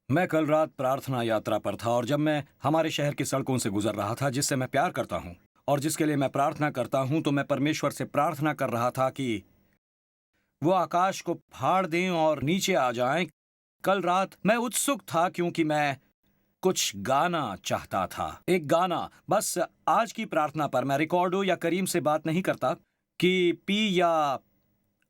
मैं कल रात प्रार्थना यात्रा पर था और जब मैं हमारे शहर की सड़कों से गुजर रहा था जिससे मैं प्यार करता हूँ और जिसके लिए मैं प्रार्थना करता हूँ, तो मैं परमेश्वर से प्रार्थना कर रहा था कि वो आकाश को फाड़ दें और नीचे आ जाएं। कल रात मैं उत्सुक था क्योंकि मैं कुछ गाना चाहता था, एक गाना। बस आज की प्रार्थना पर मैं रिकॉर्डो या करीम से बात नहीं करता कि पी या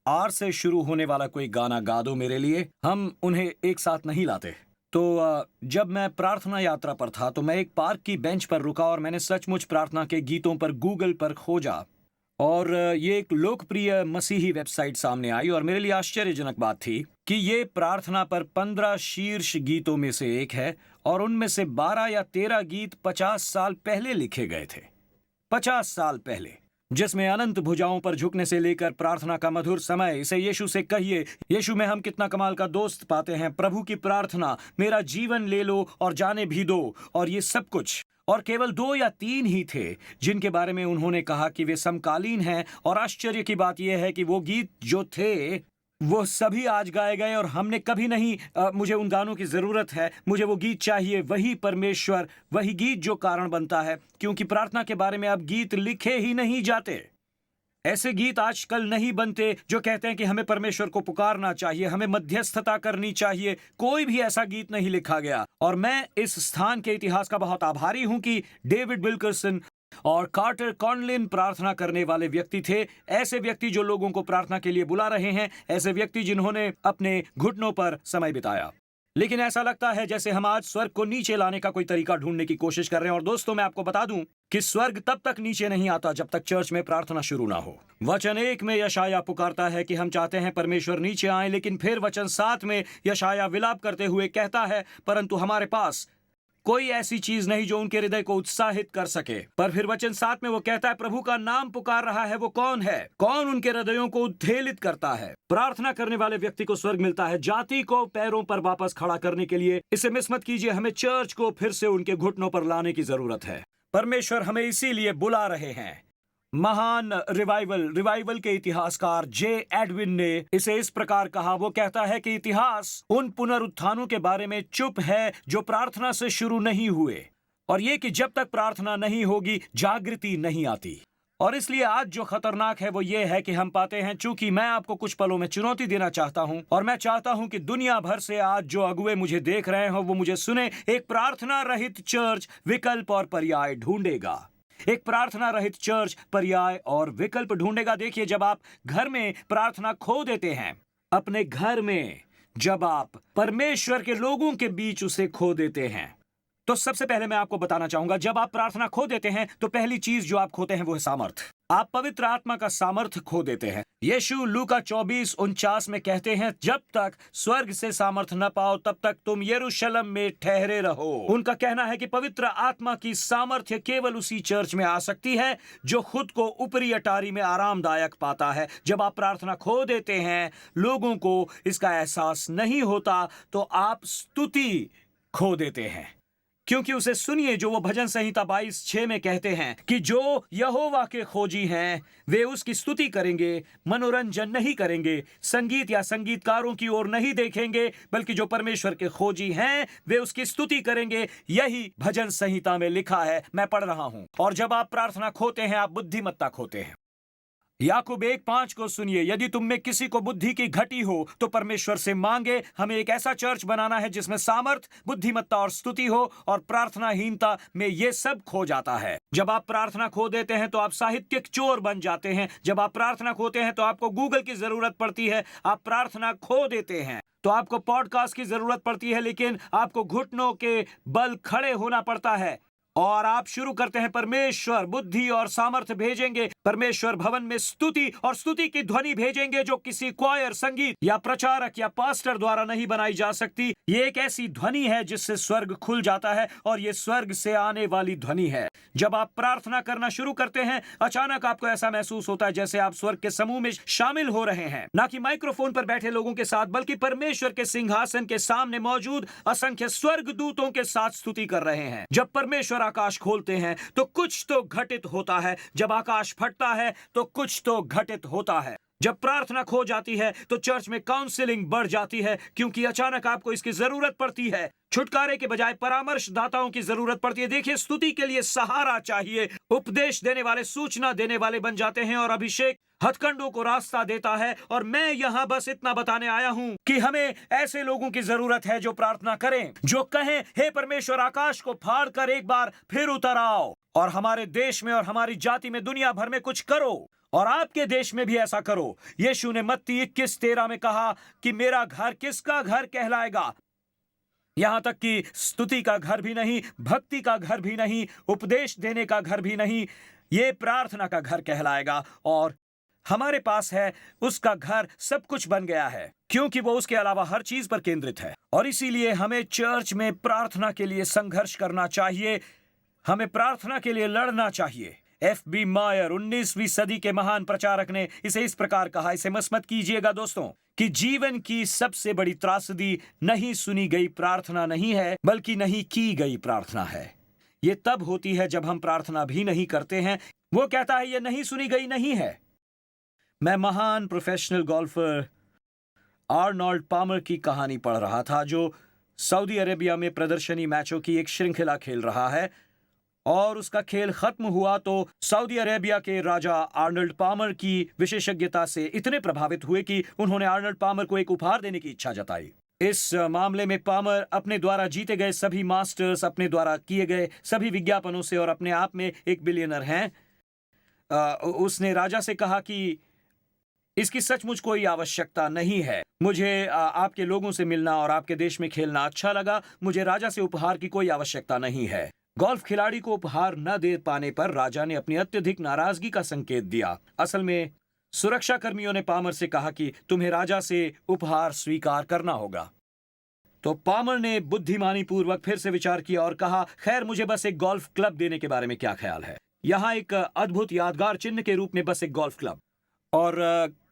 आर से शुरू होने वाला कोई गाना गा दो मेरे लिए। हम उन्हें एक साथ नहीं लाते। तो जब मैं प्रार्थना यात्रा पर था तो मैं एक पार्क की बेंच पर रुका और मैंने सचमुच प्रार्थना के गीतों पर गूगल पर खोजा और ये एक लोकप्रिय मसीही वेबसाइट सामने आई और मेरे लिए आश्चर्यजनक बात थी कि ये प्रार्थना पर 15 शीर्ष गीतों में से एक है और उनमें से 12 या 13 गीत 50 साल पहले लिखे गए थे। 50 साल पहले, जिसमें अनंत भुजाओं पर झुकने से लेकर प्रार्थना का मधुर समय, इसे यीशु से कहिए, यीशु में हम कितना कमाल का दोस्त पाते हैं, प्रभु की प्रार्थना, मेरा जीवन ले लो और जाने भी दो, और ये सब कुछ। और केवल 2 या 3 ही थे जिनके बारे में उन्होंने कहा कि वे समकालीन हैं। और आश्चर्य की बात यह है कि वो गीत जो थे वो सभी आज गाए गए और हमने कभी नहीं मुझे उन गानों की जरूरत है, मुझे वो गीत चाहिए, वही परमेश्वर, वही गीत जो कारण बनता है, क्योंकि प्रार्थना के बारे में अब गीत लिखे ही नहीं जाते। ऐसे गीत आजकल नहीं बनते जो कहते हैं कि हमें परमेश्वर को पुकारना चाहिए, हमें मध्यस्थता करनी चाहिए। कोई भी ऐसा गीत नहीं लिखा गया। और मैं इस स्थान के इतिहास का बहुत आभारी हूं कि डेविड विल्करसन और कार्टर कॉनलिन प्रार्थना करने वाले व्यक्ति थे। ऐसे व्यक्ति जो लोगों को प्रार्थना के लिए बुला रहे हैं, ऐसे व्यक्ति जिन्होंने अपने घुटनों पर समय बिताया। लेकिन ऐसा लगता है जैसे हम आज स्वर्ग को नीचे लाने का कोई तरीका ढूंढने की कोशिश कर रहे हैं। और दोस्तों, मैं आपको बता दूं कि स्वर्ग तब तक नीचे नहीं आता जब तक चर्च में प्रार्थना शुरू ना हो। वचन 1 में यशाया पुकारता है कि हम चाहते हैं परमेश्वर नीचे आए, लेकिन फिर वचन 7 में यशाया विलाप करते हुए कहता है, परंतु हमारे पास कोई ऐसी चीज नहीं जो उनके हृदय को उत्साहित कर सके। पर फिर वचन 7 में वो कहता है, प्रभु का नाम पुकार रहा है, वो कौन है? कौन उनके हृदयों को उद्वेलित करता है? प्रार्थना करने वाले व्यक्ति को स्वर्ग मिलता है, जाति को पैरों पर वापस खड़ा करने के लिए। इसे मिस मत कीजिए, हमें चर्च को फिर से उनके घुटनों पर लाने की जरूरत है। परमेश्वर हमें इसीलिए बुला रहे हैं। महान रिवाइवल के इतिहासकार जे एडविन ने इसे इस प्रकार कहा। वो कहता है कि इतिहास उन पुनरुत्थानों के बारे में चुप है जो प्रार्थना से शुरू नहीं हुए, और ये कि जब तक प्रार्थना नहीं होगी जागृति नहीं आती। और इसलिए आज जो खतरनाक है वो ये है कि हम पाते हैं, चूंकि मैं आपको कुछ पलों में चुनौती देना चाहता हूं और मैं चाहता हूं कि दुनिया भर से आज जो अगुए मुझे देख रहे हो वो मुझे सुने। एक प्रार्थना रहित चर्च विकल्प और पर्याय ढूंढेगा। एक प्रार्थना रहित चर्च पर्याय और विकल्प ढूंढेगा। देखिए, जब आप घर में प्रार्थना खो देते हैं, अपने घर में जब आप परमेश्वर के लोगों के बीच उसे खो देते हैं, तो सबसे पहले मैं आपको बताना चाहूंगा, जब आप प्रार्थना खो देते हैं तो पहली चीज जो आप खोते हैं वो है सामर्थ। आप पवित्र आत्मा का सामर्थ्य खो देते हैं। यीशु लूका 24:49 में कहते हैं, जब तक स्वर्ग से सामर्थ न पाओ तब तक तुम यरूशलेम में ठहरे रहो। उनका कहना है कि पवित्र आत्मा की सामर्थ्य केवल उसी चर्च में आ सकती है जो खुद को ऊपरी अटारी में आरामदायक पाता है। जब आप प्रार्थना खो देते हैं, लोगों को इसका एहसास नहीं होता, तो आप स्तुति खो देते हैं। क्योंकि उसे सुनिए जो वो भजन संहिता 22:6 में कहते हैं कि जो यहोवा के खोजी हैं वे उसकी स्तुति करेंगे, मनोरंजन नहीं करेंगे, संगीत या संगीतकारों की ओर नहीं देखेंगे, बल्कि जो परमेश्वर के खोजी हैं वे उसकी स्तुति करेंगे। यही भजन संहिता में लिखा है, मैं पढ़ रहा हूं। और जब आप प्रार्थना खोते हैं, आप बुद्धिमत्ता खोते हैं। याकूब 1:5 को सुनिए, यदि तुम में किसी को बुद्धि की घटी हो तो परमेश्वर से मांगे। हमें एक ऐसा चर्च बनाना है जिसमें सामर्थ, बुद्धिमत्ता और स्तुति हो, और प्रार्थनाहीनता में ये सब खो जाता है। जब आप प्रार्थना खो देते हैं तो आप साहित्यिक चोर बन जाते हैं। जब आप प्रार्थना खोते हैं तो आपको गूगल की जरूरत पड़ती है। आप प्रार्थना खो देते हैं तो आपको पॉडकास्ट की जरूरत पड़ती है, लेकिन आपको घुटनों के बल खड़े होना पड़ता है और आप शुरू करते हैं, परमेश्वर बुद्धि और सामर्थ्य भेजेंगे। परमेश्वर भवन में स्तुति और स्तुति की ध्वनि भेजेंगे जो किसी क्वायर, संगीत या प्रचारक या पास्टर द्वारा नहीं बनाई जा सकती। ये एक ऐसी ध्वनि है जिससे स्वर्ग खुल जाता है, और ये स्वर्ग से आने वाली ध्वनि है। जब आप प्रार्थना करना शुरू करते हैं, अचानक आपको ऐसा महसूस होता है जैसे आप स्वर्ग के समूह में शामिल हो रहे हैं, ना कि माइक्रोफोन पर बैठे लोगों के साथ, बल्कि परमेश्वर के सिंहासन के सामने मौजूद असंख्य स्वर्ग दूतों के साथ स्तुति कर रहे हैं। जब परमेश्वर आकाश खोलते हैं तो कुछ तो घटित होता है। जब आकाश फटता है तो कुछ तो घटित होता है। जब प्रार्थना खो जाती है तो चर्च में काउंसलिंग बढ़ जाती है, क्योंकि अचानक आपको इसकी जरूरत पड़ती है। छुटकारे के बजाय परामर्शदाताओं की जरूरत पड़ती है। देखिए, स्तुति के लिए सहारा चाहिए। उपदेश देने वाले सूचना देने वाले बन जाते हैं और अभिषेक हथकंडों को रास्ता देता है। और मैं यहाँ बस इतना बताने आया हूँ कि हमें ऐसे लोगों की जरूरत है जो प्रार्थना करें, जो कहें, हे परमेश्वर, आकाश को फाड़ कर एक बार फिर उतर आओ और हमारे देश में और हमारी जाति में, दुनिया भर में कुछ करो, और आपके देश में भी ऐसा करो। यीशु ने मत्ती 21:13 में कहा कि मेरा घर किसका घर कहलाएगा? यहां तक कि स्तुति का घर भी नहीं, भक्ति का घर भी नहीं, उपदेश देने का घर भी नहीं, ये प्रार्थना का घर कहलाएगा। और हमारे पास है उसका घर, सब कुछ बन गया है, क्योंकि वो उसके अलावा हर चीज पर केंद्रित है। और इसीलिए हमें चर्च में प्रार्थना के लिए संघर्ष करना चाहिए, हमें प्रार्थना के लिए लड़ना चाहिए। F.B. मायर 19वीं सदी के महान प्रचारक ने इसे इस प्रकार कहा, इसे मत कीजिएगा दोस्तों, कि जीवन की सबसे बड़ी त्रासदी नहीं सुनी गई प्रार्थना नहीं है, बल्कि नहीं की गई प्रार्थना है। ये तब होती है जब हम प्रार्थना भी नहीं करते हैं। वो कहता है ये नहीं सुनी गई नहीं है। मैं महान प्रोफेशनल गोल्फर आर्नोल्ड पामर की कहानी पढ़ रहा था, जो सऊदी अरेबिया में प्रदर्शनी मैचों की एक श्रृंखला खेल रहा है। और उसका खेल खत्म हुआ तो सऊदी अरेबिया के राजा आर्नल्ड पामर की विशेषज्ञता से इतने प्रभावित हुए कि उन्होंने आर्नल्ड पामर को एक उपहार देने की इच्छा जताई। इस मामले में पामर अपने द्वारा जीते गए सभी मास्टर्स, अपने द्वारा किए गए सभी विज्ञापनों से और अपने आप में एक बिलियनर हैं। उसने राजा से कहा कि इसकी सचमुच कोई आवश्यकता नहीं है। मुझे आपके लोगों से मिलना और आपके देश में खेलना अच्छा लगा। मुझे राजा से उपहार की कोई आवश्यकता नहीं है। गोल्फ खिलाड़ी को उपहार न दे पाने पर राजा ने अपनी अत्यधिक नाराजगी का संकेत दिया। असल में सुरक्षा कर्मियों ने पामर से कहा कि तुम्हें राजा से उपहार स्वीकार करना होगा। तो पामर ने बुद्धिमानी पूर्वक फिर से विचार किया और कहा, खैर, मुझे बस एक गोल्फ क्लब देने के बारे में क्या ख्याल है। यहाँ एक अद्भुत यादगार चिन्ह के रूप में बस एक गोल्फ क्लब। और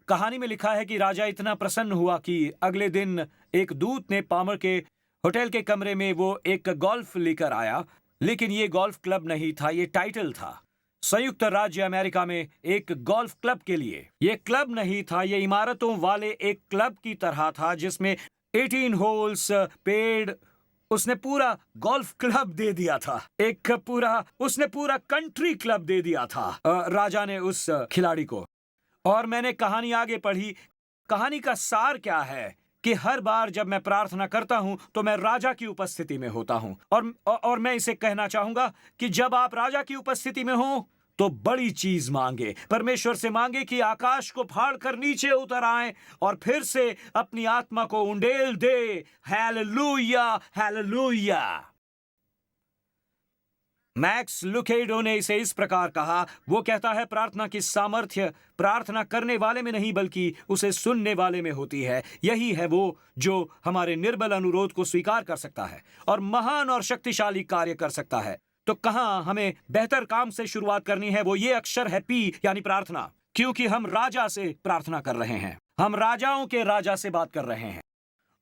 कहानी में लिखा है कि राजा इतना प्रसन्न हुआ कि अगले दिन एक दूत ने पामर के होटल के कमरे में वो एक गोल्फ लेकर आया। लेकिन ये गोल्फ क्लब नहीं था, ये टाइटल था। संयुक्त राज्य अमेरिका में एक गोल्फ क्लब के लिए ये क्लब नहीं था, ये इमारतों वाले एक क्लब की तरह था जिसमें 18 होल्स, पेड़, उसने पूरा गोल्फ क्लब दे दिया था। उसने पूरा कंट्री क्लब दे दिया था राजा ने उस खिलाड़ी को। और मैंने कहानी आगे पढ़ी। कहानी का सार क्या है कि हर बार जब मैं प्रार्थना करता हूं तो मैं राजा की उपस्थिति में होता हूं। और मैं इसे कहना चाहूंगा कि जब आप राजा की उपस्थिति में हो तो बड़ी चीज मांगे, परमेश्वर से मांगे कि आकाश को फाड़ कर नीचे उतर आए और फिर से अपनी आत्मा को उंडेल दे। Hallelujah, hallelujah. मैक्स लुकेडो ने इसे इस प्रकार कहा, वो कहता है प्रार्थना की सामर्थ्य प्रार्थना करने वाले में नहीं बल्कि उसे सुनने वाले में होती है। यही है वो जो हमारे निर्बल अनुरोध को स्वीकार कर सकता है और महान और शक्तिशाली कार्य कर सकता है। तो कहां हमें बेहतर काम से शुरुआत करनी है? वो ये अक्षर है P, यानी प्रार्थना, क्योंकि हम राजा से प्रार्थना कर रहे हैं, हम राजाओं के राजा से बात कर रहे हैं।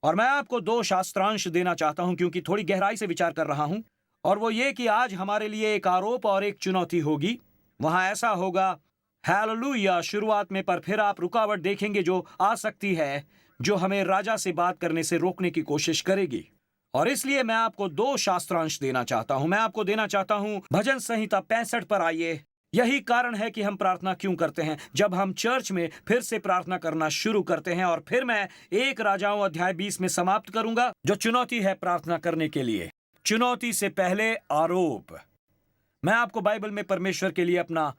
और मैं आपको 2 शास्त्रांश देना चाहता हूं क्योंकि थोड़ी गहराई से विचार कर रहा हूं। और वो ये कि आज हमारे लिए एक आरोप और एक चुनौती होगी। वहां ऐसा होगा, हालेलुया, शुरुआत में, पर फिर आप रुकावट देखेंगे जो आ सकती है, जो हमें राजा से बात करने से रोकने की कोशिश करेगी। और इसलिए मैं आपको 2 शास्त्रांश देना चाहता हूं। मैं आपको देना चाहता हूं भजन संहिता 65 पर आइए। यही कारण है कि हम प्रार्थना क्यों करते हैं। जब हम चर्च में फिर से प्रार्थना करना शुरू करते हैं, और फिर मैं 1 राजाओं अध्याय 20 में समाप्त करूंगा, जो चुनौती है प्रार्थना करने के लिए। चुनौती से पहले आरोप। मैं आपको बाइबल में परमेश्वर के लिए अपना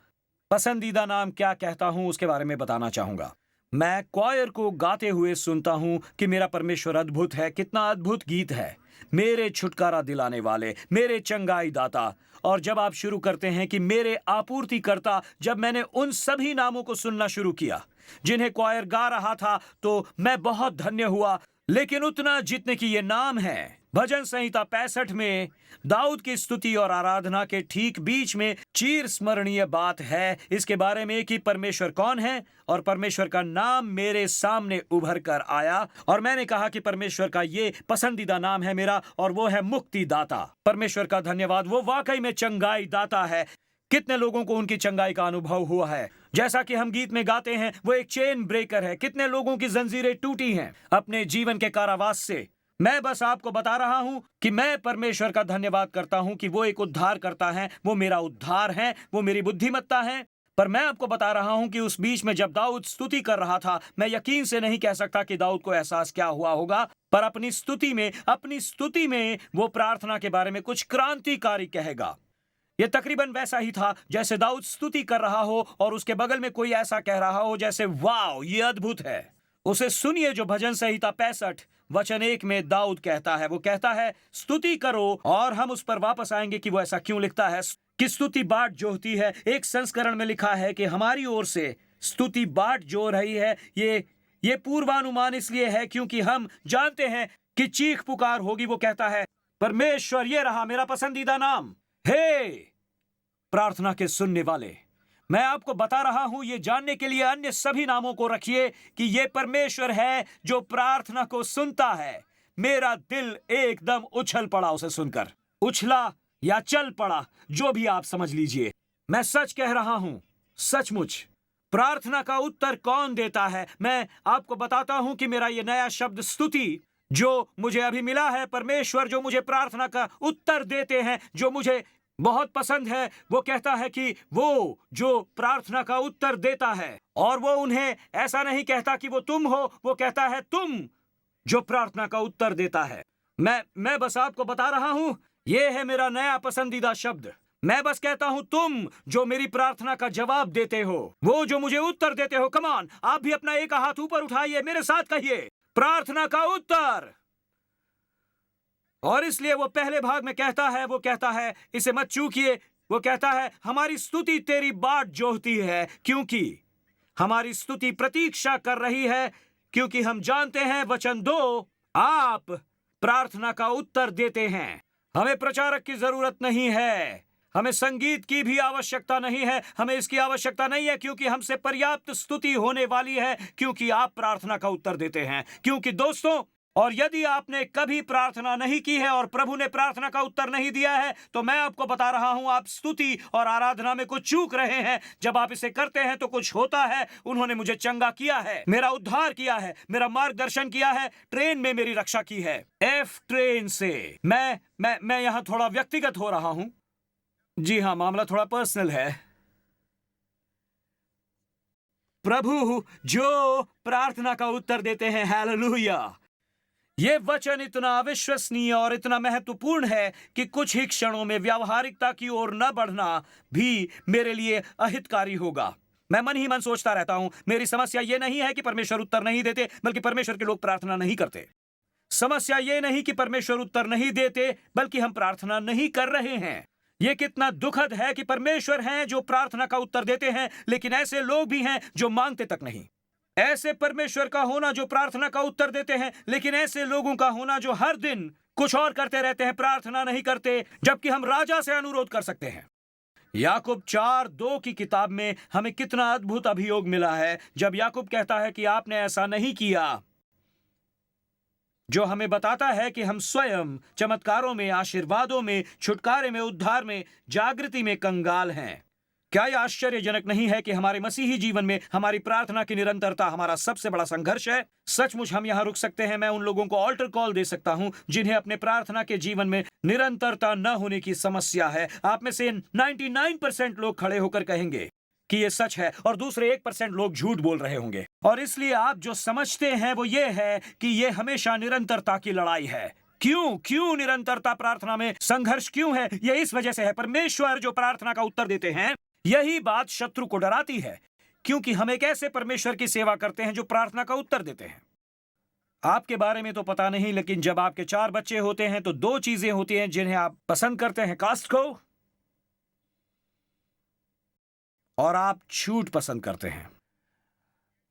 पसंदीदा नाम क्या कहता हूं उसके बारे में बताना चाहूंगा। मैं क्वायर को गाते हुए सुनता हूं कि मेरा परमेश्वर अद्भुत है। कितना अद्भुत गीत है, मेरे छुटकारा दिलाने वाले, मेरे चंगाई दाता। और जब आप शुरू करते हैं कि मेरे आपूर्तिकर्ता, जब मैंने उन सभी नामों को सुनना शुरू किया जिन्हें क्वायर गा रहा था, तो मैं बहुत धन्य हुआ। लेकिन उतना जितने की ये नाम है, भजन संहिता 65 में दाऊद की स्तुति और आराधना के ठीक बीच में चीर स्मरणीय बात है इसके बारे में कि परमेश्वर कौन है। और परमेश्वर का नाम मेरे सामने उभर कर आया और मैंने कहा कि परमेश्वर का ये पसंदीदा नाम है मेरा, और वो है मुक्तिदाता। परमेश्वर का धन्यवाद, वो वाकई में चंगाई दाता है। कितने लोगों को उनकी चंगाई का अनुभव हुआ है? जैसा कि हम गीत में गाते हैं, वो एक चेन ब्रेकर है। कितने लोगों की जंजीरें टूटी हैं अपने जीवन के कारावास से। मैं बस आपको बता रहा हूं कि मैं परमेश्वर का धन्यवाद करता हूं कि वो एक उद्धार करता है, वो मेरा उद्धार है, वो मेरी बुद्धिमत्ता है। पर मैं आपको बता रहा हूं कि उस बीच में जब दाऊद स्तुति कर रहा था, मैं यकीन से नहीं कह सकता कि दाऊद को एहसास क्या हुआ होगा, पर अपनी स्तुति में वो प्रार्थना के बारे में कुछ क्रांतिकारी कहेगा। यह तकरीबन वैसा ही था जैसे दाऊद स्तुति कर रहा हो और उसके बगल में कोई ऐसा कह रहा हो जैसे वाह, ये अद्भुत है। उसे सुनिए जो भजन संहिता 65 वचन 1 में दाऊद कहता है। वो कहता है, स्तुति करो। और हम उस पर वापस आएंगे कि वो ऐसा क्यों लिखता है कि स्तुति बाट जोहती है। एक संस्करण में लिखा है कि हमारी ओर से स्तुति बाट जो रही है। ये पूर्वानुमान इसलिए है क्योंकि हम जानते हैं कि चीख पुकार होगी। वो कहता है, परमेश्वर ये रहा मेरा पसंदीदा नाम। हे प्रार्थना के सुनने वाले, मैं आपको बता रहा हूं, ये जानने के लिए अन्य सभी नामों को रखिए कि ये परमेश्वर है जो प्रार्थना को सुनता है। मेरा दिल एकदम उछल पड़ा उसे सुनकर, उछला या चल पड़ा, जो भी आप समझ लीजिए। मैं सच कह रहा हूं, सचमुच प्रार्थना का उत्तर कौन देता है? मैं आपको बताता हूं कि मेरा ये नया शब्द स्तुति जो मुझे अभी मिला है, परमेश्वर जो मुझे प्रार्थना का उत्तर देते हैं, जो मुझे बहुत पसंद है, वो कहता है कि वो जो प्रार्थना का उत्तर देता है, और वो उन्हें ऐसा नहीं कहता कि वो तुम हो, वो कहता है तुम जो प्रार्थना का उत्तर देता है। मैं बस आपको बता रहा हूं, ये है मेरा नया पसंदीदा शब्द। मैं बस कहता हूं तुम जो मेरी प्रार्थना का जवाब देते हो, वो जो मुझे उत्तर देते हो। कम ऑन, आप भी अपना एक हाथ ऊपर उठाइए, मेरे साथ कहिए, प्रार्थना का उत्तर। और इसलिए वो पहले भाग में कहता है, वो कहता है, इसे मत चूकिए, वो कहता है हमारी स्तुति तेरी बाट जोहती है, क्योंकि हमारी स्तुति प्रतीक्षा कर रही है, क्योंकि हम जानते हैं, वचन 2, आप प्रार्थना का उत्तर देते हैं। हमें प्रचारक की जरूरत नहीं है, हमें संगीत की भी आवश्यकता नहीं है, हमें इसकी आवश्यकता नहीं है, क्योंकि हमसे पर्याप्त स्तुति होने वाली है, क्योंकि आप प्रार्थना का उत्तर देते हैं। क्योंकि दोस्तों, और यदि आपने कभी प्रार्थना नहीं की है और प्रभु ने प्रार्थना का उत्तर नहीं दिया है, तो मैं आपको बता रहा हूं, आप स्तुति और आराधना में कुछ चूक रहे हैं। जब आप इसे करते हैं तो कुछ होता है। उन्होंने मुझे चंगा किया है, मेरा उद्धार किया है, मेरा मार्गदर्शन किया है, ट्रेन में मेरी रक्षा की है, एफ ट्रेन से। मैं यहां थोड़ा व्यक्तिगत हो रहा हूं। जी हां, मामला थोड़ा पर्सनल है। प्रभु जो प्रार्थना का उत्तर देते हैं, हालेलुया। ये वचन इतना अविश्वसनीय और इतना महत्वपूर्ण है कि कुछ ही क्षणों में व्यावहारिकता की ओर न बढ़ना भी मेरे लिए अहितकारी होगा। मैं मन ही मन सोचता रहता हूं, मेरी समस्या ये नहीं है कि परमेश्वर उत्तर नहीं देते, बल्कि परमेश्वर के लोग प्रार्थना नहीं करते। समस्या ये नहीं कि परमेश्वर उत्तर नहीं देते, बल्कि हम प्रार्थना नहीं कर रहे हैं। ये कितना दुखद है कि परमेश्वर हैं जो प्रार्थना का उत्तर देते हैं, लेकिन ऐसे लोग भी हैं जो मांगते तक नहीं। ऐसे परमेश्वर का होना जो प्रार्थना का उत्तर देते हैं, लेकिन ऐसे लोगों का होना जो हर दिन कुछ और करते रहते हैं, प्रार्थना नहीं करते, जबकि हम राजा से अनुरोध कर सकते हैं। याकूब 4:2 की किताब में हमें कितना अद्भुत अभियोग मिला है, जब याकूब कहता है कि आपने ऐसा नहीं किया, जो हमें बताता है कि हम स्वयं चमत्कारों में, आशीर्वादों में, छुटकारे में, उद्धार में, जागृति में कंगाल हैं। क्या यह आश्चर्यजनक नहीं है कि हमारे मसीही जीवन में हमारी प्रार्थना की निरंतरता हमारा सबसे बड़ा संघर्ष है? सचमुच हम यहां रुक सकते हैं। मैं उन लोगों को ऑल्टर कॉल दे सकता हूं जिन्हें अपने प्रार्थना के जीवन में निरंतरता न होने की समस्या है। आप में से 99% लोग खड़े होकर कहेंगे कि यह सच है, और दूसरे 1% लोग झूठ बोल रहे होंगे। और इसलिए आप जो समझते हैं वो ये है कि यह हमेशा निरंतरता की लड़ाई है। क्यों निरंतरता प्रार्थना में संघर्ष क्यों है? यह इस वजह से है, परमेश्वर जो प्रार्थना का उत्तर देते हैं, यही बात शत्रु को डराती है, क्योंकि हम एक ऐसे परमेश्वर की सेवा करते हैं जो प्रार्थना का उत्तर देते हैं। आपके बारे में तो पता नहीं, लेकिन जब आपके 4 बच्चे होते हैं तो 2 चीजें होती हैं जिन्हें आप पसंद करते हैं, कास्ट को, और आप छूट पसंद करते हैं।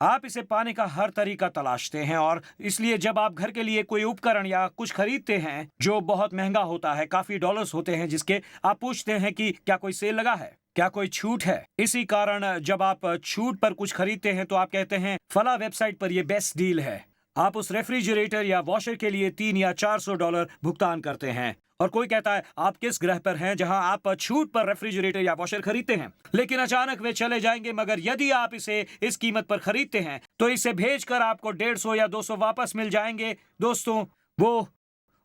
आप इसे पाने का हर तरीका तलाशते हैं, और इसलिए जब आप घर के लिए कोई उपकरण या कुछ खरीदते हैं जो बहुत महंगा होता है, काफी डॉलर्स होते हैं जिसके, आप पूछते हैं कि क्या कोई सेल लगा है, क्या कोई छूट है। इसी कारण जब आप छूट पर कुछ खरीदते हैं तो आप कहते हैं फला वेबसाइट पर यह बेस्ट डील है। आप उस रेफ्रिजरेटर या वॉशर के लिए $300 या $400 भुगतान करते हैं, और कोई कहता है आप किस ग्रह पर हैं जहां आप छूट पर रेफ्रिजरेटर या वॉशर खरीदते हैं, लेकिन अचानक वे चले जाएंगे। मगर यदि आप इसे इस कीमत पर खरीदते हैं तो इसे भेजकर आपको 150 या 200 वापस मिल जाएंगे। दोस्तों,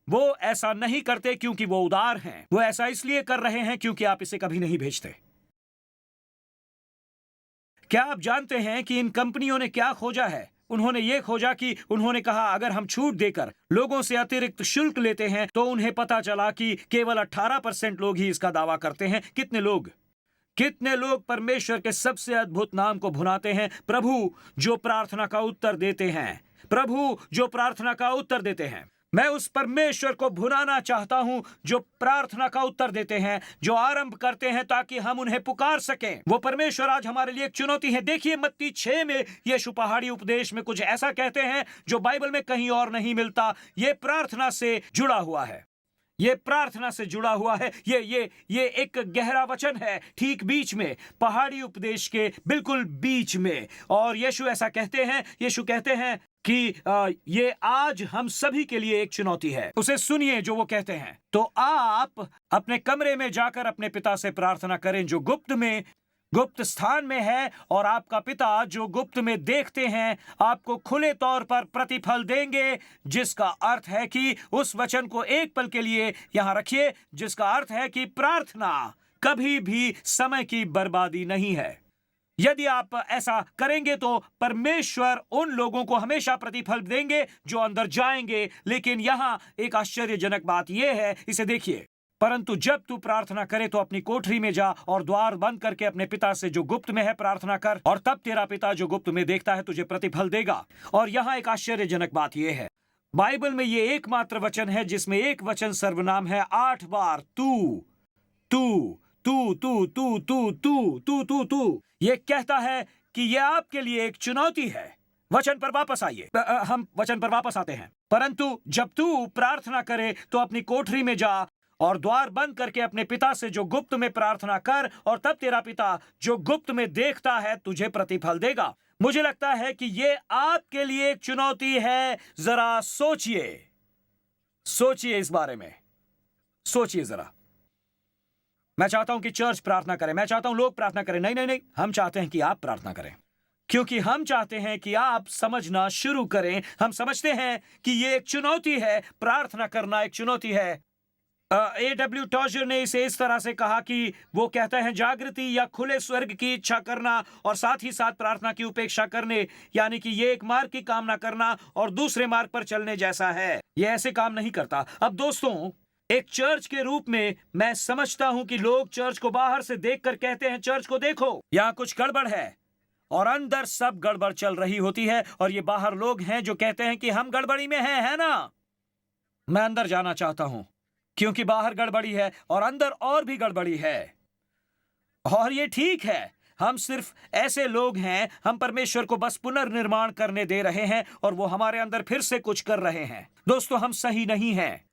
वो ऐसा नहीं करते क्योंकि वो उदार हैं। वो ऐसा इसलिए कर रहे हैं क्योंकि आप इसे कभी नहीं भेजते। क्या आप जानते हैं कि इन कंपनियों ने क्या खोजा है? उन्होंने ये खोजा कि उन्होंने कहा अगर हम छूट देकर लोगों से अतिरिक्त शुल्क लेते हैं तो उन्हें पता चला कि केवल 18% लोग ही इसका दावा करते हैं। कितने लोग परमेश्वर के सबसे अद्भुत नाम को भुनाते हैं? प्रभु जो प्रार्थना का उत्तर देते हैं, प्रभु जो प्रार्थना का उत्तर देते हैं। मैं उस परमेश्वर को भुनाना चाहता हूं जो प्रार्थना का उत्तर देते हैं, जो आरंभ करते हैं ताकि हम उन्हें पुकार सकें। वो परमेश्वर आज हमारे लिए एक चुनौती है। देखिए मत्ती 6 में यीशु पहाड़ी उपदेश में कुछ ऐसा कहते हैं जो बाइबल में कहीं और नहीं मिलता। ये प्रार्थना से जुड़ा हुआ है। ये प्रार्थना से जुड़ा हुआ है। ये एक गहरा वचन है, ठीक बीच में, पहाड़ी उपदेश के बिल्कुल बीच में। और यीशु ऐसा कहते हैं, यीशु कहते हैं कि ये आज हम सभी के लिए एक चुनौती है। उसे सुनिए जो वो कहते हैं। तो आप अपने कमरे में जाकर अपने पिता से प्रार्थना करें जो गुप्त स्थान में है, और आपका पिता जो गुप्त में देखते हैं आपको खुले तौर पर प्रतिफल देंगे। जिसका अर्थ है कि उस वचन को एक पल के लिए यहां रखिए, जिसका अर्थ है कि प्रार्थना कभी भी समय की बर्बादी नहीं है। यदि आप ऐसा करेंगे तो परमेश्वर उन लोगों को हमेशा प्रतिफल देंगे जो अंदर जाएंगे। लेकिन यहां एक आश्चर्यजनक बात यह है, इसे देखिए, परंतु जब तू प्रार्थना करे तो अपनी कोठरी में जा और द्वार बंद करके अपने पिता से जो गुप्त में है प्रार्थना कर, और तब तेरा पिता जो गुप्त में देखता है तुझे प्रतिफल देगा। और यहां एक आश्चर्यजनक बात यह है, बाइबल में यह एकमात्र वचन है जिसमें एक वचन सर्वनाम है 8 बार, तू तू तू तू तू तू तू तू तू तू। यह कहता है कि यह आपके लिए एक चुनौती है। वचन पर वापस आइए, हम वचन पर वापस आते हैं। परंतु जब तू प्रार्थना करे तो अपनी कोठरी में जा और द्वार बंद करके अपने पिता से जो गुप्त में प्रार्थना कर, और तब तेरा पिता जो गुप्त में देखता है तुझे प्रतिफल देगा। मुझे लगता है कि यह आपके लिए एक चुनौती है। जरा सोचिए इस बारे में, सोचिए जरा। मैं चाहता हूं कि चर्च प्रार्थना करें, मैं चाहता हूं लोग प्रार्थना करें। नहीं, हम चाहते हैं कि आप प्रार्थना करें, क्योंकि हम चाहते हैं कि आप समझना शुरू करें। हम समझते हैं कि यह एक चुनौती है, प्रार्थना करना एक चुनौती है। A.W. टॉजर ने इसे इस तरह से कहा कि वो कहते हैं जागृति या खुले स्वर्ग की इच्छा करना और साथ ही साथ प्रार्थना की उपेक्षा करने, यानी कि ये एक मार्ग की कामना करना और दूसरे मार्ग पर चलने जैसा है। ये ऐसे काम नहीं करता। अब दोस्तों, एक चर्च के रूप में मैं समझता हूं कि लोग चर्च को बाहर से देखकर कहते हैं चर्च को देखो, यहाँ कुछ गड़बड़ है, और अंदर सब गड़बड़ चल रही होती है। और ये बाहर लोग हैं जो कहते हैं कि हम गड़बड़ी में हैं, है ना? मैं अंदर जाना चाहता हूं क्योंकि बाहर गड़बड़ी है और अंदर और भी गड़बड़ी है। और ये ठीक है, हम सिर्फ ऐसे लोग हैं, हम परमेश्वर को बस पुनर्निर्माण करने दे रहे हैं और वो हमारे अंदर फिर से कुछ कर रहे हैं। दोस्तों, हम सही नहीं हैं।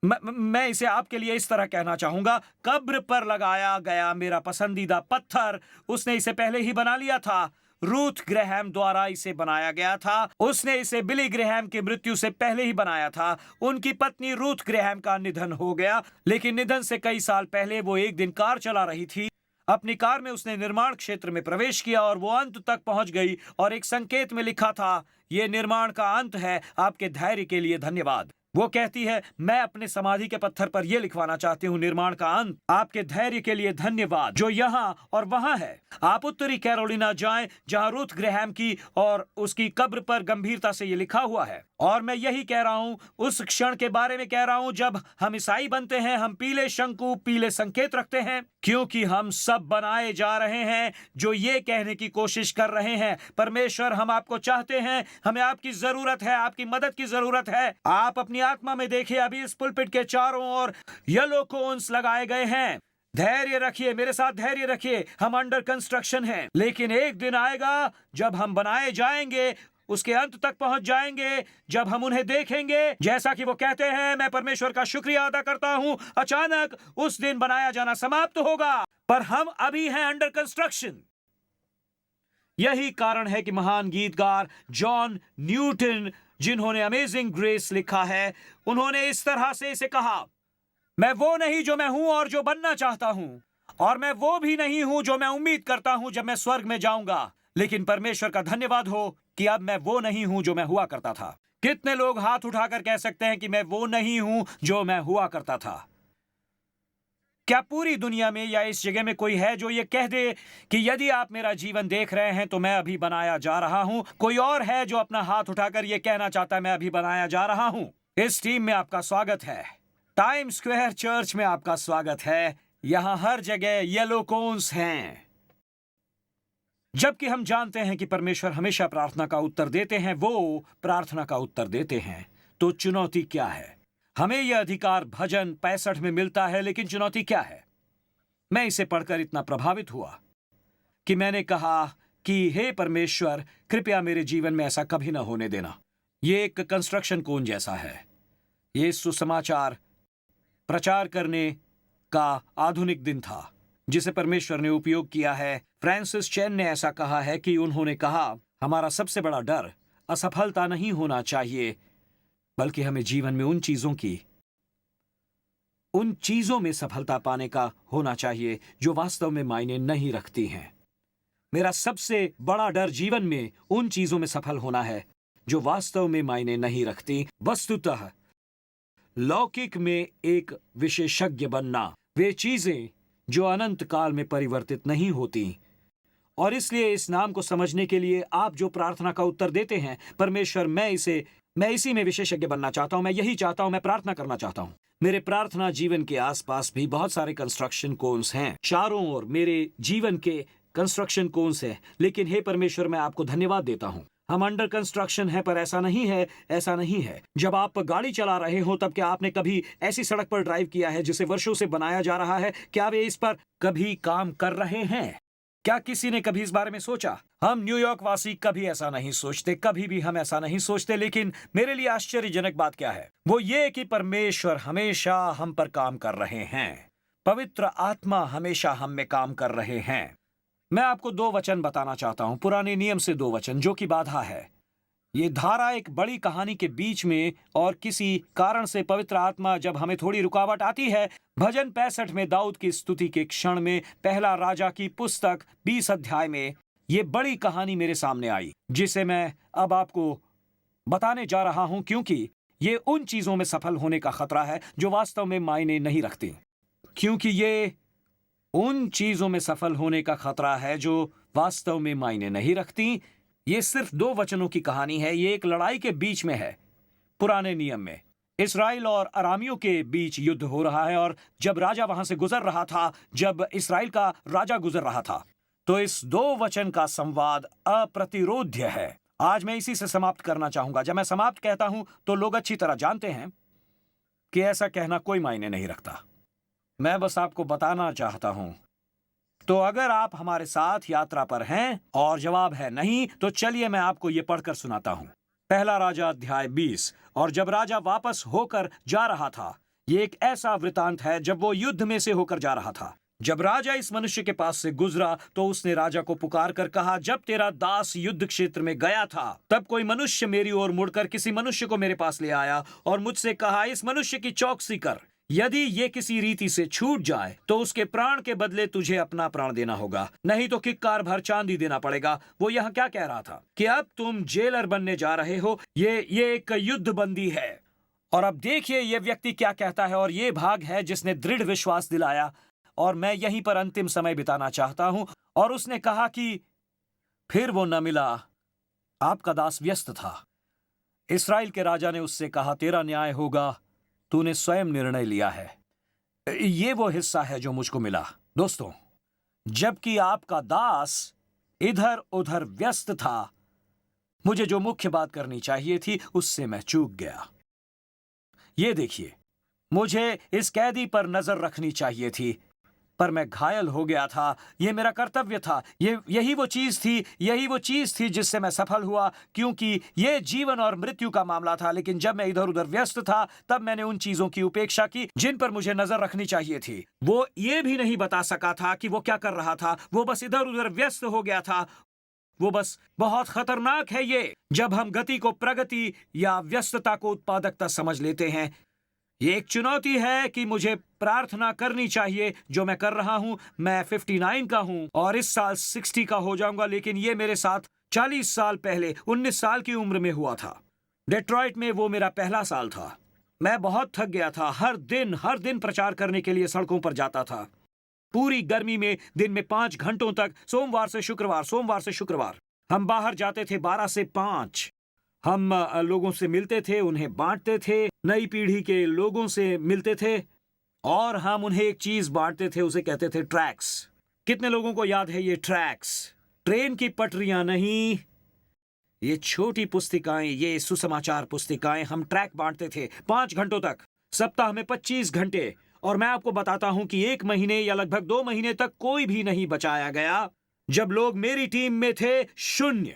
मैं इसे आपके लिए इस तरह कहना चाहूंगा, कब्र पर लगाया गया मेरा पसंदीदा पत्थर, उसने इसे पहले ही बना लिया था। रूथ ग्रैहम द्वारा इसे बनाया गया था। उसने इसे बिली ग्रैहम की मृत्यु से पहले ही बनाया था। उनकी पत्नी रूथ ग्रैहम का निधन हो गया, लेकिन निधन से कई साल पहले वो एक दिन कार चला रही थी। अपनी कार में उसने निर्माण क्षेत्र में प्रवेश किया और वो अंत तक पहुंच गई, और एक संकेत में लिखा था, ये निर्माण का अंत है, आपके धैर्य के लिए धन्यवाद। वो कहती है, मैं अपने समाधि के पत्थर पर यह लिखवाना चाहती हूँ, निर्माण का अंत, आपके धैर्य के लिए धन्यवाद, जो यहाँ और वहां है। आप उत्तरी कैरोलिना जाएं, जहां रूथ ग्रैहम की और उसकी कब्र पर गंभीरता से ये लिखा हुआ है। और मैं यही कह रहा हूं, उस क्षण के बारे में कह रहा हूं जब हम ईसाई बनते हैं। हम पीले शंकु, पीले संकेत रखते हैं, क्योंकि हम सब बनाए जा रहे हैं जो ये कहने की कोशिश कर रहे हैं, परमेश्वर हम आपको चाहते हैं, हमें आपकी जरूरत है, आपकी मदद की जरूरत है। आप अपनी आत्मा में देखिए, अभी इस पुलपिट के चारों ओर येलो कोन्स लगाए गए हैं। धैर्य रखिए, मेरे साथ धैर्य रखिए, हम अंडर कंस्ट्रक्शन हैं, लेकिन एक दिन आएगा जब हम बनाए जाएंगे, उसके अंत तक पहुंच जाएंगे, जब हम उन्हें देखेंगे जैसा कि वो कहते हैं। मैं परमेश्वर का शुक्रिया अदा करता हूं, अचानक उस दिन बनाया जाना समाप्त होगा, पर हम अभी हैं अंडर कंस्ट्रक्शन। यही कारण है कि महान गीतकार जॉन न्यूटन, जिन्होंने अमेजिंग ग्रेस लिखा है, उन्होंने इस तरह से इसे कहा, मैं वो नहीं जो मैं हूं और जो बनना चाहता हूं, और मैं वो भी नहीं हूं जो मैं उम्मीद करता हूं जब मैं स्वर्ग में जाऊंगा। लेकिन परमेश्वर का धन्यवाद हो कि अब मैं वो नहीं हूं जो मैं हुआ करता था। कितने लोग हाथ उठाकर कह सकते हैं कि मैं वो नहीं हूं जो मैं हुआ करता था? क्या पूरी दुनिया में या इस जगह में कोई है जो ये कह दे कि यदि आप मेरा जीवन देख रहे हैं तो मैं अभी बनाया जा रहा हूं? कोई और है जो अपना हाथ उठाकर ये कहना चाहता है मैं अभी बनाया जा रहा हूं? इस टीम में आपका स्वागत है। टाइम स्क्वायर चर्च में आपका स्वागत है। यहां हर जगह येलो कोन्स हैं। जबकि हम जानते हैं कि परमेश्वर हमेशा प्रार्थना का उत्तर देते हैं, वो प्रार्थना का उत्तर देते हैं। तो चुनौती क्या है? हमें यह अधिकार भजन 65 में मिलता है, लेकिन चुनौती क्या है? मैं इसे पढ़कर इतना प्रभावित हुआ कि मैंने कहा कि हे परमेश्वर, कृपया मेरे जीवन में ऐसा कभी ना होने देना। यह एक कंस्ट्रक्शन कोन जैसा है। यह सुसमाचार प्रचार करने का आधुनिक दिन था जिसे परमेश्वर ने उपयोग किया है। फ्रांसिस चैन ने ऐसा कहा है कि उन्होंने कहा, हमारा सबसे बड़ा डर असफलता नहीं होना चाहिए, बल्कि हमें जीवन में उन चीजों में सफलता पाने का होना चाहिए जो वास्तव में मायने नहीं रखती हैं। मेरा सबसे बड़ा डर जीवन में उन चीजों में सफल होना है जो वास्तव में मायने नहीं रखती। वस्तुतः लौकिक में एक विशेषज्ञ बनना, वे चीजें जो अनंत काल में परिवर्तित नहीं होती। और इसलिए इस नाम को समझने के लिए आप जो प्रार्थना का उत्तर देते हैं, परमेश्वर, मैं इसी में विशेषज्ञ बनना चाहता हूं। मैं यही चाहता हूं, मैं प्रार्थना करना चाहता हूं। मेरे प्रार्थना जीवन के आसपास भी बहुत सारे कंस्ट्रक्शन कोन्स हैं। चारों ओर मेरे जीवन के कंस्ट्रक्शन कोन्स हैं। लेकिन हे परमेश्वर, मैं आपको धन्यवाद देता हूं। हम अंडर कंस्ट्रक्शन है, पर ऐसा नहीं है, ऐसा नहीं है। जब आप गाड़ी चला रहे हो, तब क्या आपने कभी ऐसी सड़क पर ड्राइव किया है जिसे वर्षों से बनाया जा रहा है? क्या वे इस पर कभी काम कर रहे हैं? क्या किसी ने कभी इस बारे में सोचा? हम न्यूयॉर्क वासी कभी ऐसा नहीं सोचते, कभी भी हम ऐसा नहीं सोचते। लेकिन मेरे लिए आश्चर्यजनक बात क्या है? वो ये कि परमेश्वर हमेशा हम पर काम कर रहे हैं। पवित्र आत्मा हमेशा हम में काम कर रहे हैं। मैं आपको 2 वचन बताना चाहता हूं, पुराने नियम से 2 वचन जो कि बाधा है। ये धारा एक बड़ी कहानी के बीच में, और किसी कारण से पवित्र आत्मा जब हमें थोड़ी रुकावट आती है। भजन 65 में दाऊद की स्तुति के क्षण में, पहला राजा की पुस्तक 20 अध्याय में ये बड़ी कहानी मेरे सामने आई, जिसे मैं अब आपको बताने जा रहा हूं, क्योंकि ये उन चीजों में सफल होने का खतरा है जो वास्तव में मायने नहीं रखती। क्योंकि ये उन चीजों में सफल होने का खतरा है जो वास्तव में मायने नहीं रखती। ये सिर्फ 2 वचनों की कहानी है। ये एक लड़ाई के बीच में है। पुराने नियम में इस्राएल और अरामियों के बीच युद्ध हो रहा है, और जब राजा वहां से गुजर रहा था, जब इस्राएल का राजा गुजर रहा था, तो इस 2 वचन का संवाद अप्रतिरोध्य है। आज मैं इसी से समाप्त करना चाहूंगा। जब मैं समाप्त कहता हूं तो लोग अच्छी तरह जानते हैं कि ऐसा कहना कोई मायने नहीं रखता। मैं बस आपको बताना चाहता हूं। तो अगर आप हमारे साथ यात्रा पर हैं और जवाब है नहीं, तो चलिए मैं आपको ये पढ़कर सुनाता हूं। पहला राजा अध्याय 20। और जब राजा वापस होकर जा रहा था, ये एक ऐसा वृतांत है जब वो युद्ध में से होकर जा रहा था। जब राजा इस मनुष्य के पास से गुजरा, तो उसने राजा को पुकार कर कहा, जब तेरा दास युद्ध क्षेत्र में गया था, तब कोई मनुष्य मेरी ओर मुड़कर किसी मनुष्य को मेरे पास ले आया और मुझसे कहा, इस मनुष्य की चौकसी कर। यदि ये किसी रीति से छूट जाए तो उसके प्राण के बदले तुझे अपना प्राण देना होगा, नहीं तो किक्कार भर चांदी देना पड़ेगा। वो यहाँ क्या कह रहा था कि अब तुम जेलर बनने जा रहे हो। ये एक युद्ध बंदी है। और अब देखिए ये व्यक्ति क्या कहता है, और ये भाग है जिसने दृढ़ विश्वास दिलाया, और मैं यहीं पर अंतिम समय बिताना चाहता हूं। और उसने कहा कि फिर वो न मिला, आपका दास व्यस्त था। इस्राएल के राजा ने उससे कहा, तेरा न्याय होगा, तूने स्वयं निर्णय लिया है। ये वो हिस्सा है जो मुझको मिला। दोस्तों, जबकि आपका दास इधर उधर व्यस्त था, मुझे जो मुख्य बात करनी चाहिए थी उससे मैं चूक गया। ये देखिए, मुझे इस कैदी पर नजर रखनी चाहिए थी, पर मैं घायल हो गया था। ये मेरा कर्तव्य था। यही वो चीज थी जिससे मैं सफल हुआ, क्योंकि ये जीवन और मृत्यु का मामला था। लेकिन जब मैं इधर उधर व्यस्त था, तब मैंने उन चीजों की उपेक्षा की जिन पर मुझे नजर रखनी चाहिए थी। वो ये भी नहीं बता सका था कि वो क्या कर रहा था। वो बस इधर उधर व्यस्त हो गया था। वो बस बहुत खतरनाक है ये, जब हम गति को प्रगति या व्यस्तता को उत्पादकता समझ लेते हैं। ये एक चुनौती है कि मुझे प्रार्थना करनी चाहिए जो मैं कर रहा हूं। मैं 59 का हूं और इस साल 60 का हो जाऊंगा, लेकिन ये मेरे साथ 40 साल पहले 19 साल की उम्र में हुआ था। डेट्रॉइट में वो मेरा पहला साल था। मैं बहुत थक गया था। हर दिन प्रचार करने के लिए सड़कों पर जाता था। पूरी गर्मी में दिन में 5 घंटों तक, सोमवार से शुक्रवार हम बाहर जाते थे 12 से 5। हम लोगों से मिलते थे, उन्हें बांटते थे, नई पीढ़ी के लोगों से मिलते थे और हम उन्हें एक चीज बांटते थे, उसे कहते थे ट्रैक्स। कितने लोगों को याद है ये ट्रैक्स? ट्रेन की पटरियां नहीं, ये छोटी पुस्तिकाएं, ये सुसमाचार पुस्तिकाएं। हम ट्रैक बांटते थे 5 घंटों तक, सप्ताह में 25 घंटे। और मैं आपको बताता हूं कि 1 महीने या लगभग 2 महीने तक कोई भी नहीं बचाया गया। जब लोग मेरी टीम में थे, 0।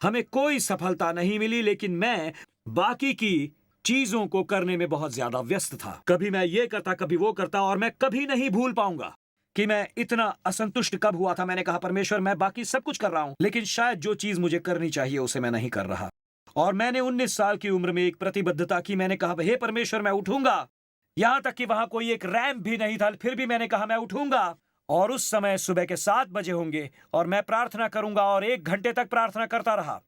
हमें कोई सफलता नहीं मिली, लेकिन मैं बाकी की चीजों को करने में बहुत ज्यादा व्यस्त था। कभी मैं ये करता, कभी वो करता, और मैं कभी नहीं भूल पाऊंगा कि मैं इतना असंतुष्ट कब हुआ था। मैंने कहा, परमेश्वर, मैं बाकी सब कुछ कर रहा हूं, लेकिन शायद जो चीज मुझे करनी चाहिए उसे मैं नहीं कर रहा। और मैंने 19 साल की उम्र में एक प्रतिबद्धता की। मैंने कहा, हे परमेश्वर, मैं उठूंगा। यहां तक कि वहां कोई एक रैंप भी नहीं था, फिर भी मैंने कहा, मैं उठूंगा। और उस समय सुबह के 7 बजे होंगे और मैं प्रार्थना करूंगा, और 1 घंटे तक प्रार्थना करता रहा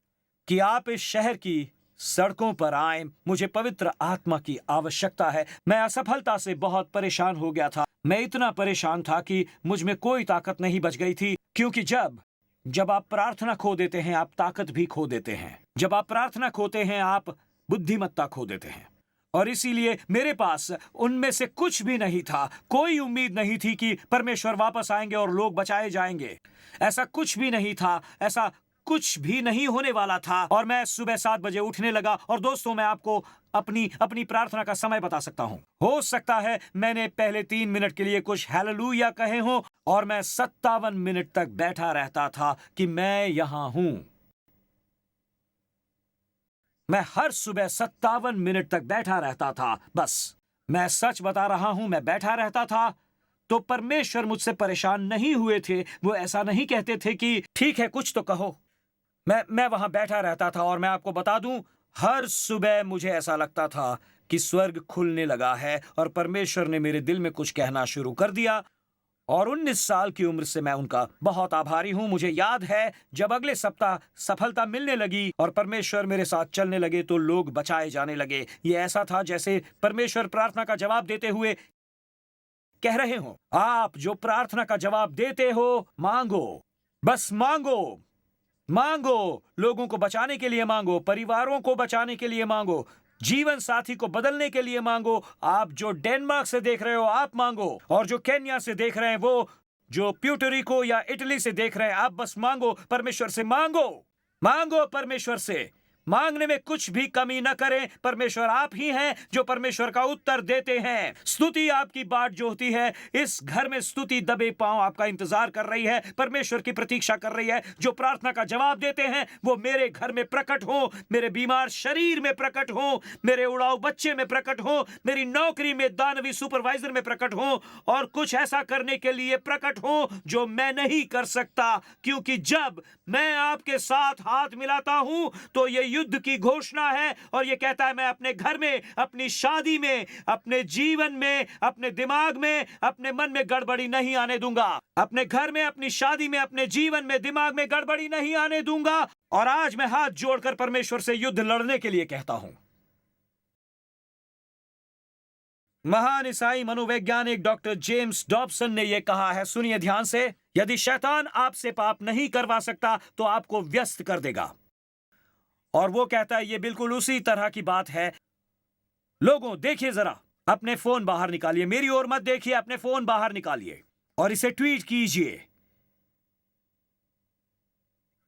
कि आप इस शहर की सड़कों पर आए। मुझे पवित्र आत्मा की आवश्यकता है। मैं असफलता से बहुत परेशान हो गया था। मैं इतना परेशान था कि मुझ में कोई ताकत नहीं बच गई थी, क्योंकि जब आप प्रार्थना खो देते हैं, आप ताकत भी खो देते हैं। जब आप प्रार्थना खोते हैं, आप बुद्धिमत्ता खो देते हैं। और इसीलिए मेरे पास उनमें से कुछ भी नहीं था। कोई उम्मीद नहीं थी कि परमेश्वर वापस आएंगे और लोग बचाए जाएंगे। ऐसा कुछ भी नहीं था, ऐसा कुछ भी नहीं होने वाला था। और मैं सुबह 7 बजे उठने लगा। और दोस्तों, मैं आपको अपनी प्रार्थना का समय बता सकता हूं। हो सकता है मैंने पहले 3 मिनट के लिए कुछ हालेलुया कहे हों, और मैं 57 मिनट तक बैठा रहता था कि मैं यहां हूं। मैं हर सुबह 57 मिनट तक बैठा रहता था। बस, मैं सच बता रहा हूं, मैं बैठा रहता था। तो परमेश्वर मुझसे परेशान नहीं हुए थे। वो ऐसा नहीं कहते थे कि ठीक है, कुछ तो कहो। मैं वहां बैठा रहता था, और मैं आपको बता दूं, हर सुबह मुझे ऐसा लगता था कि स्वर्ग खुलने लगा है और परमेश्वर ने मेरे दिल में कुछ कहना शुरू कर दिया। और 19 साल की उम्र से मैं उनका बहुत आभारी हूं। मुझे याद है, जब अगले सप्ताह सफलता मिलने लगी और परमेश्वर मेरे साथ चलने लगे, तो लोग बचाए जाने लगे। ये ऐसा था जैसे परमेश्वर प्रार्थना का जवाब देते हुए कह रहे हो, आप जो प्रार्थना का जवाब देते हो, मांगो, बस मांगो। मांगो, लोगों को बचाने के लिए मांगो, परिवारों को बचाने के लिए मांगो, जीवन साथी को बदलने के लिए मांगो। आप जो डेनमार्क से देख रहे हो, आप मांगो। और जो केन्या से देख रहे हैं, वो जो प्यूर्टोरिको या इटली से देख रहे हैं, आप बस मांगो, परमेश्वर से मांगो। मांगो परमेश्वर से। मांगने में कुछ भी कमी न करें। परमेश्वर आप ही हैं जो परमेश्वर का उत्तर देते हैं। स्तुति आपकी बाट जोहती है। इस घर में स्तुति दबे पांव आपका इंतजार कर रही है, परमेश्वर की प्रतीक्षा कर रही है। जो प्रार्थना का जवाब देते हैं, वो मेरे घर में प्रकट हो, मेरे बीमार शरीर में प्रकट हो, मेरे उड़ाऊ बच्चे में प्रकट हो, मेरी नौकरी में दानवी सुपरवाइजर में प्रकट हो, और कुछ ऐसा करने के लिए प्रकट हो जो मैं नहीं कर सकता। क्योंकि जब मैं आपके साथ हाथ मिलाता हूं, तो ये युद्ध की घोषणा है, और ये कहता है, मैं अपने घर में, अपनी शादी में, अपने जीवन में, अपने दिमाग में, अपने मन में गड़बड़ी नहीं आने दूंगा। अपने घर में, अपनी शादी में, अपने जीवन में, दिमाग में गड़बड़ी नहीं आने दूंगा। और आज मैं हाथ जोड़कर परमेश्वर से युद्ध लड़ने के लिए कहता हूं। महान ईसाई मनोवैज्ञानिक डॉक्टर जेम्स डॉबसन ने यह कहा है, सुनिए ध्यान से, यदि शैतान आपसे पाप नहीं करवा सकता तो आपको व्यस्त कर देगा। और वो कहता है, ये बिल्कुल उसी तरह की बात है। लोगों, देखिए जरा, अपने फोन बाहर निकालिए, मेरी ओर मत देखिए, अपने फोन बाहर निकालिए और इसे ट्वीट कीजिए,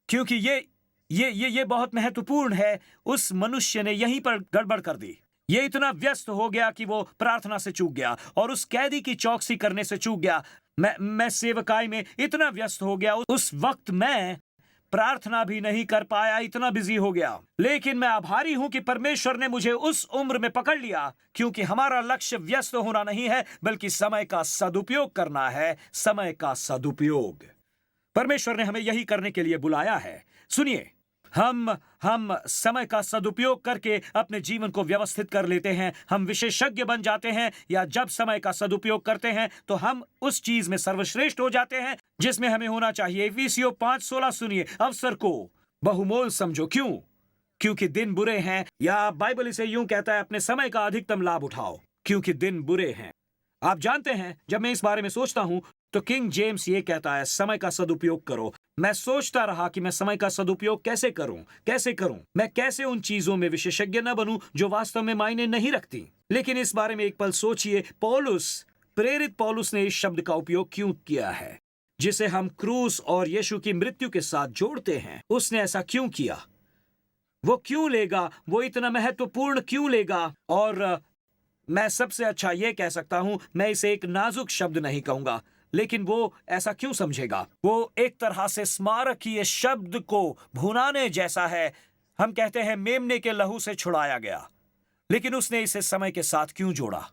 क्योंकि ये बहुत महत्वपूर्ण है। उस मनुष्य ने यहीं पर गड़बड़ कर दी। ये इतना व्यस्त हो गया कि वो प्रार्थना से चूक गया, और उस कैदी की चौकसी करने से चूक गया। मैं सेवकाई में इतना व्यस्त हो गया, उस वक्त मैं प्रार्थना भी नहीं कर पाया, इतना बिजी हो गया। लेकिन मैं आभारी हूं कि परमेश्वर ने मुझे उस उम्र में पकड़ लिया, क्योंकि हमारा लक्ष्य व्यस्त होना नहीं है, बल्कि समय का सदुपयोग करना है। समय का सदुपयोग। परमेश्वर ने हमें यही करने के लिए बुलाया है। सुनिए, हम समय का सदुपयोग करके अपने जीवन को व्यवस्थित कर लेते हैं। हम विशेषज्ञ बन जाते हैं, या जब समय का सदुपयोग करते हैं तो हम उस चीज में सर्वश्रेष्ठ हो जाते हैं जिसमें हमें होना चाहिए। इफिसियों 5:16 सुनिए, अवसर को बहुमोल समझो। क्यों? क्योंकि दिन बुरे हैं, या बाइबल इसे यूं कहता है, अपने समय का अधिकतम लाभ उठाओ क्योंकि दिन बुरे हैं। आप जानते हैं, जब मैं इस बारे में सोचता हूं तो किंग जेम्स ये कहता है, समय का सदुपयोग करो। मैं सोचता रहा कि मैं समय का सदुपयोग कैसे करूं, मैं कैसे उन चीजों में विशेषज्ञ न बनूं जो वास्तव में मायने नहीं रखती। लेकिन इस बारे में एक पल सोचिए, प्रेरित पौलुस ने इस शब्द का उपयोग क्यों किया है जिसे हम क्रूस और यीशु की मृत्यु के साथ जोड़ते हैं। उसने ऐसा क्यों किया? वो क्यों लेगा? वो इतना महत्वपूर्ण क्यों लेगा? और मैं सबसे अच्छा ये कह सकता हूं, मैं इसे एक नाजुक शब्द नहीं कहूंगा, लेकिन वो ऐसा क्यों समझेगा? वो एक तरह से स्मारक ही इस शब्द को भुनाने जैसा है। हम कहते हैं मेमने के लहू से छुड़ाया गया, लेकिन उसने इसे समय के साथ क्यों जोड़ा?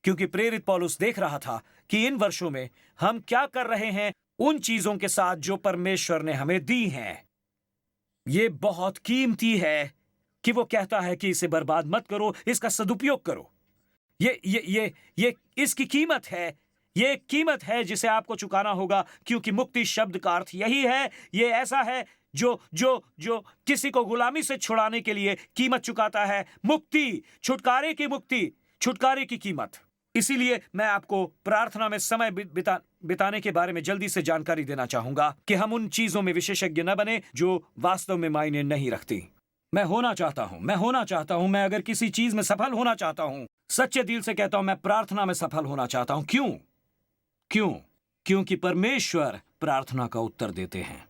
क्योंकि प्रेरित पौलुस देख रहा था कि इन वर्षों में हम क्या कर रहे हैं उन चीजों के साथ जो परमेश्वर ने हमें दी हैं। ये बहुत कीमती है कि वो कहता है कि इसे बर्बाद मत करो, इसका सदुपयोग करो। ये इसकी कीमत है। ये एक कीमत है जिसे आपको चुकाना होगा, क्योंकि मुक्ति शब्द का अर्थ यही है। ये ऐसा है जो जो जो किसी को गुलामी से छुड़ाने के लिए कीमत चुकाता है। मुक्ति, छुटकारे की कीमत। इसीलिए मैं आपको प्रार्थना में समय बिताने के बारे में जल्दी से जानकारी देना चाहूंगा कि हम उन चीजों में विशेषज्ञ न बने जो वास्तव में मायने नहीं रखती। मैं होना चाहता हूं, मैं अगर किसी चीज में सफल होना चाहता हूं, सच्चे दिल से कहता हूं, मैं प्रार्थना में सफल होना चाहता हूं। क्योंकि परमेश्वर प्रार्थना का उत्तर देते हैं।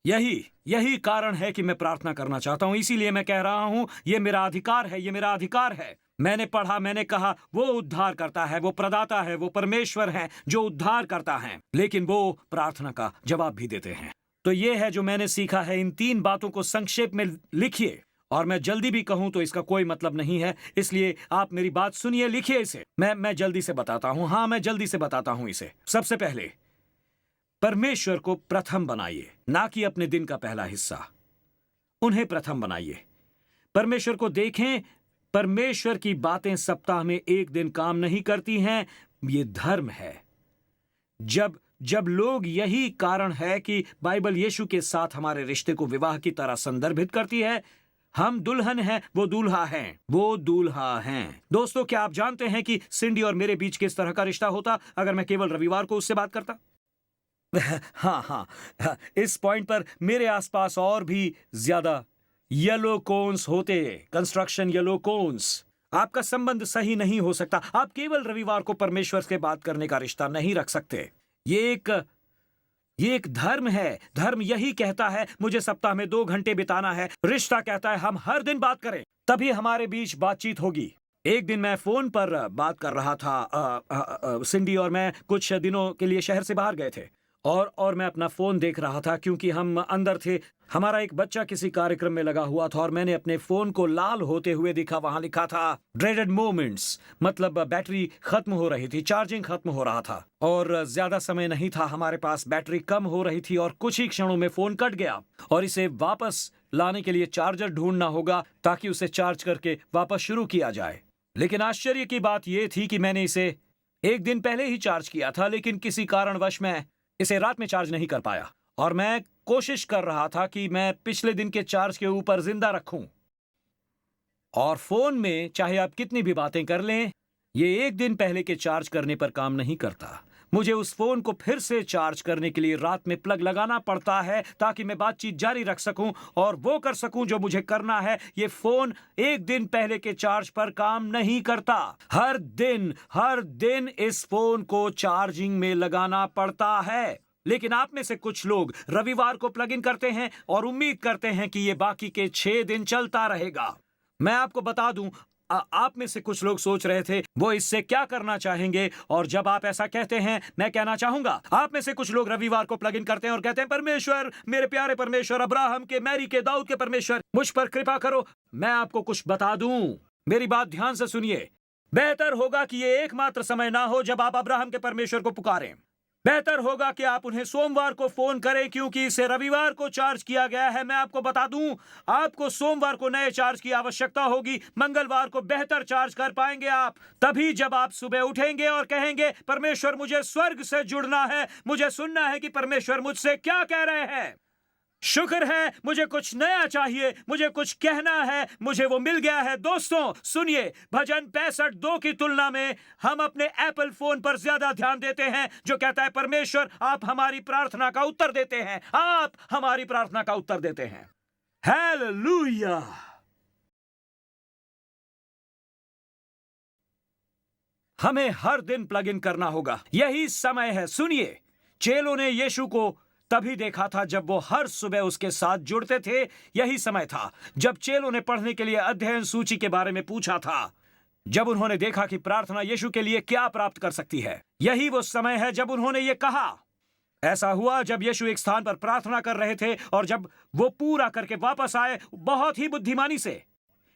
यही कारण है कि मैं प्रार्थना करना चाहता हूं। इसीलिए मैं कह रहा हूं, यह मेरा अधिकार है। मैंने पढ़ा, मैंने कहा, वो उद्धार करता है, वो प्रदाता है, वो परमेश्वर है जो उद्धार करता है, लेकिन वो प्रार्थना का जवाब भी देते हैं। तो ये है जो मैंने सीखा है। इन 3 बातों को संक्षेप में लिखिए, और मैं जल्दी भी कहूं तो इसका कोई मतलब नहीं है, इसलिए आप मेरी बात सुनिए, लिखिए इसे। मैं जल्दी से बताता हूं। मैं जल्दी से बताता हूं इसे। सबसे पहले, परमेश्वर को प्रथम बनाइए, ना कि अपने दिन का पहला हिस्सा। उन्हें प्रथम बनाइए। परमेश्वर को देखें। परमेश्वर की बातें सप्ताह में एक दिन काम नहीं करती हैं। ये धर्म है। जब लोग, यही कारण है कि बाइबल यीशु के साथ हमारे रिश्ते को विवाह की तरह संदर्भित करती है। हम दुल्हन हैं, वो दूल्हा हैं। दोस्तों, क्या आप जानते हैं कि सिंडी और मेरे बीच किस तरह का रिश्ता होता अगर मैं केवल रविवार को उससे बात करता? हाँ, इस पॉइंट पर मेरे आसपास और भी ज्यादा येलो कोन्स होते, कंस्ट्रक्शन येलो कोन्स। आपका संबंध सही नहीं हो सकता। आप केवल रविवार को परमेश्वर से बात करने का रिश्ता नहीं रख सकते। ये एक धर्म है। धर्म यही कहता है, मुझे सप्ताह में 2 घंटे बिताना है। रिश्ता कहता है हम हर दिन बात करें, तभी हमारे बीच बातचीत होगी। एक दिन मैं फोन पर बात कर रहा था। सिंडी और मैं कुछ दिनों के लिए शहर से बाहर गए थे, और मैं अपना फोन देख रहा था क्योंकि हम अंदर थे। हमारा एक बच्चा किसी कार्यक्रम में लगा हुआ था, और मैंने अपने फोन को लाल होते हुए देखा। वहां लिखा था ड्रेडेड मोमेंट्स, मतलब बैटरी खत्म हो रही थी, चार्जिंग खत्म हो रहा था, और ज्यादा समय नहीं था हमारे पास। बैटरी कम हो रही थी और कुछ ही क्षणों में फोन कट गया, और इसे वापस लाने के लिए चार्जर ढूंढना होगा ताकि उसे चार्ज करके वापस शुरू किया जाए। लेकिन आश्चर्य की बात यह थी कि मैंने इसे 1 दिन पहले ही चार्ज किया था, लेकिन किसी कारणवश मैं इसे रात में चार्ज नहीं कर पाया, और मैं कोशिश कर रहा था कि मैं पिछले दिन के चार्ज के ऊपर जिंदा रखूं। और फोन में चाहे आप कितनी भी बातें कर लें, ये 1 दिन पहले के चार्ज करने पर काम नहीं करता। मुझे उस फोन को फिर से चार्ज करने के लिए रात में प्लग लगाना पड़ता है ताकि मैं बातचीत जारी रख सकूं और वो कर सकूं जो मुझे करना है। ये फोन 1 दिन पहले के चार्ज पर काम नहीं करता। हर दिन इस फोन को चार्जिंग में लगाना पड़ता है। लेकिन आप में से कुछ लोग रविवार को प्लग इन करते हैं और उम्मीद करते हैं कि ये बाकी के 6 दिन चलता रहेगा। मैं आपको बता दूं, आप में से कुछ लोग सोच रहे थे वो इससे क्या करना चाहेंगे, और जब आप ऐसा कहते हैं, मैं कहना चाहूंगा, आप में से कुछ लोग रविवार को प्लग इन करते हैं और कहते हैं, परमेश्वर, मेरे प्यारे परमेश्वर, अब्राहम के, मैरी के, दाऊद के परमेश्वर, मुझ पर कृपा करो। मैं आपको कुछ बता दूं, मेरी बात ध्यान से सुनिए। बेहतर होगा कि ये एकमात्र समय ना हो जब आप अब्राहम के परमेश्वर को पुकारें। बेहतर होगा कि आप उन्हें सोमवार को फोन करें, क्योंकि इसे रविवार को चार्ज किया गया है। मैं आपको बता दूं, आपको सोमवार को नए चार्ज की आवश्यकता होगी। मंगलवार को बेहतर चार्ज कर पाएंगे आप तभी जब आप सुबह उठेंगे और कहेंगे, परमेश्वर मुझे स्वर्ग से जुड़ना है, मुझे सुनना है कि परमेश्वर मुझसे क्या कह रहे हैं। शुक्र है, मुझे कुछ नया चाहिए, मुझे कुछ कहना है, मुझे वो मिल गया है। दोस्तों सुनिए, भजन 65:2 की तुलना में हम अपने एप्पल फोन पर ज्यादा ध्यान देते हैं, जो कहता है, परमेश्वर आप हमारी प्रार्थना का उत्तर देते हैं, आप हमारी प्रार्थना का उत्तर देते हैं। हालेलुया। हमें हर दिन प्लग इन करना होगा। यही समय है। सुनिए, चेलों ने यीशु को तभी देखा था जब वो हर सुबह उसके साथ जुड़ते थे। यही समय था जब चेलों ने पढ़ने के लिए अध्ययन सूची के बारे में पूछा था, जब उन्होंने देखा कि प्रार्थना यीशु के लिए क्या प्राप्त कर सकती है। यही वो समय है जब उन्होंने ये कहा। ऐसा हुआ जब यीशु एक स्थान पर प्रार्थना कर रहे थे, और जब वो पूरा करके वापस आए, बहुत ही बुद्धिमानी से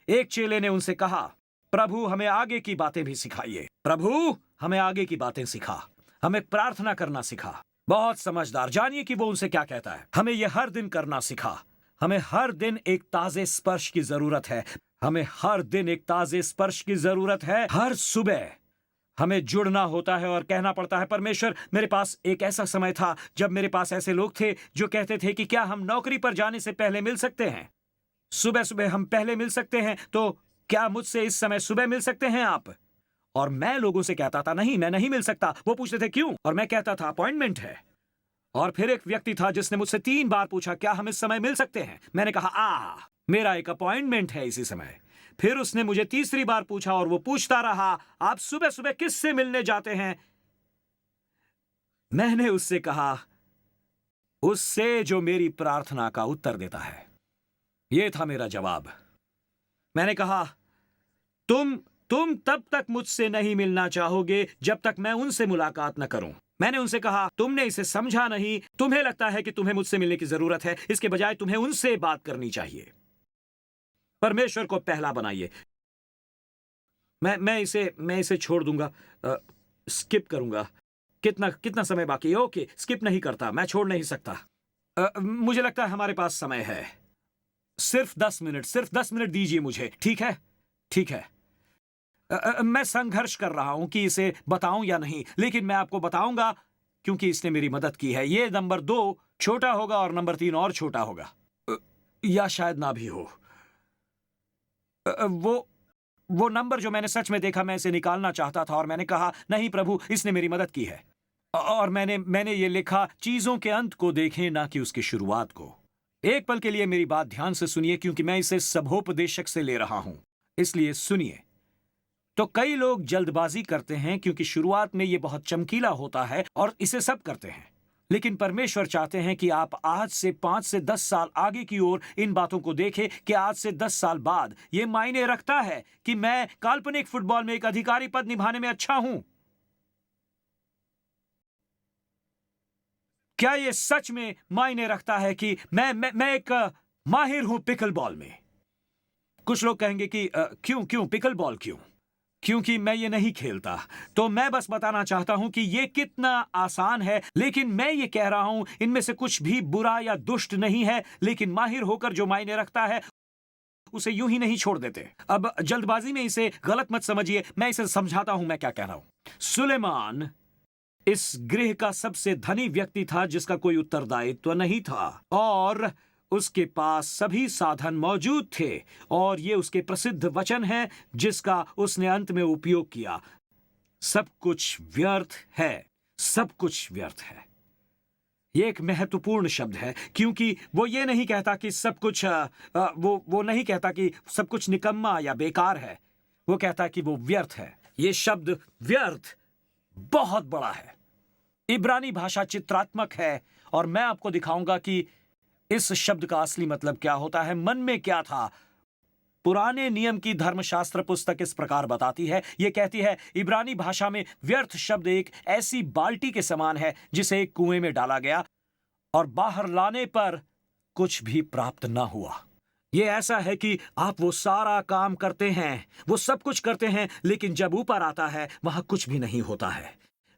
एक चेले ने उनसे कहा, प्रभु हमें आगे की बातें भी सिखाइए। प्रभु हमें आगे की बातें सिखा, हमें प्रार्थना करना सिखा। बहुत समझदार। जानिए कि वो उनसे क्या कहता है। हमें यह हर दिन करना सिखा। हमें हर दिन एक ताजे स्पर्श की जरूरत है। हमें हर दिन एक ताजे स्पर्श की जरूरत है। हर सुबह हमें जुड़ना होता है और कहना पड़ता है, परमेश्वर मेरे पास एक ऐसा समय था जब मेरे पास ऐसे लोग थे जो कहते थे कि क्या हम नौकरी पर जाने से पहले मिल सकते हैं। सुबह सुबह हम पहले मिल सकते हैं, तो क्या मुझसे इस समय सुबह मिल सकते हैं आप? और मैं लोगों से कहता था, नहीं मैं नहीं मिल सकता। वो पूछते थे क्यों, और मैं कहता था अपॉइंटमेंट है। और फिर एक व्यक्ति था जिसने मुझसे 3 बार पूछा, क्या हम इस समय मिल सकते हैं? मैंने कहा मेरा एक अपॉइंटमेंट है इसी समय। फिर उसने मुझे तीसरी बार पूछा, और वो पूछता रहा, आप सुबह सुबह किससे मिलने जाते हैं? मैंने उससे कहा, उससे जो मेरी प्रार्थना का उत्तर देता है। यह था मेरा जवाब। मैंने कहा, तुम तब तक मुझसे नहीं मिलना चाहोगे जब तक मैं उनसे मुलाकात न करूं। मैंने उनसे कहा, तुमने इसे समझा नहीं। तुम्हें लगता है कि तुम्हें मुझसे मिलने की जरूरत है, इसके बजाय तुम्हें उनसे बात करनी चाहिए। परमेश्वर को पहला बनाइए। मैं इसे छोड़ दूंगा, स्किप करूंगा। कितना समय बाकी है? ओके, स्किप नहीं करता, मैं छोड़ नहीं सकता। मुझे लगता है हमारे पास समय है। सिर्फ 10 मिनट दीजिए मुझे। ठीक है, ठीक है। मैं संघर्ष कर रहा हूं कि इसे बताऊं या नहीं, लेकिन मैं आपको बताऊंगा क्योंकि इसने मेरी मदद की है। ये नंबर 2 छोटा होगा और नंबर 3 और छोटा होगा, या शायद ना भी हो। वो नंबर जो मैंने सच में देखा, मैं इसे निकालना चाहता था, और मैंने कहा, नहीं प्रभु, इसने मेरी मदद की है। और मैंने ये लिखा, चीजों के अंत को देखें, ना कि उसकी शुरुआत को। एक पल के लिए मेरी बात ध्यान से सुनिए, क्योंकि मैं इसे सभोपदेशक से ले रहा हूं, इसलिए सुनिए। तो कई लोग जल्दबाजी करते हैं क्योंकि शुरुआत में ये बहुत चमकीला होता है और इसे सब करते हैं। लेकिन परमेश्वर चाहते हैं कि आप आज से 5 से 10 साल आगे की ओर इन बातों को देखें कि आज से 10 साल बाद ये मायने रखता है कि मैं काल्पनिक फुटबॉल में एक अधिकारी पद निभाने में अच्छा हूं। क्या ये सच में मायने रखता है कि मैं एक माहिर हूं पिकल बॉल में? कुछ लोग कहेंगे कि क्यों पिकल बॉल क्यों? क्योंकि मैं ये नहीं खेलता। तो मैं बस बताना चाहता हूं कि ये कितना आसान है, लेकिन मैं ये कह रहा हूं, इनमें से कुछ भी बुरा या दुष्ट नहीं है, लेकिन माहिर होकर जो मायने रखता है उसे यूं ही नहीं छोड़ देते। अब जल्दबाजी में इसे गलत मत समझिए, मैं इसे समझाता हूं मैं क्या कह रहा हूं। सुलेमान इस गृह का सबसे धनी व्यक्ति था जिसका कोई उत्तरदायित्व नहीं था, और उसके पास सभी साधन मौजूद थे, और ये उसके प्रसिद्ध वचन हैं जिसका उसने अंत में उपयोग किया। सब कुछ व्यर्थ है, सब कुछ व्यर्थ है। ये एक महत्वपूर्ण शब्द है, क्योंकि वो ये नहीं कहता कि सब कुछ वो नहीं कहता कि सब कुछ निकम्मा या बेकार है। वो कहता कि वो व्यर्थ है। ये शब्द व्यर्थ बहुत बड़ा है। इब्रानी भाषा चित्रात्मक है, और मैं आपको दिखाऊंगा कि इस शब्द का असली मतलब क्या होता है, मन में क्या था। पुराने नियम की धर्मशास्त्र पुस्तक इस प्रकार बताती है। यह कहती है, इब्रानी भाषा में व्यर्थ शब्द एक ऐसी बाल्टी के समान है जिसे एक कुएं में डाला गया और बाहर लाने पर कुछ भी प्राप्त न हुआ। यह ऐसा है कि आप वो सारा काम करते हैं, वो सब कुछ करते हैं, लेकिन जब ऊपर आता है वहां कुछ भी नहीं होता है।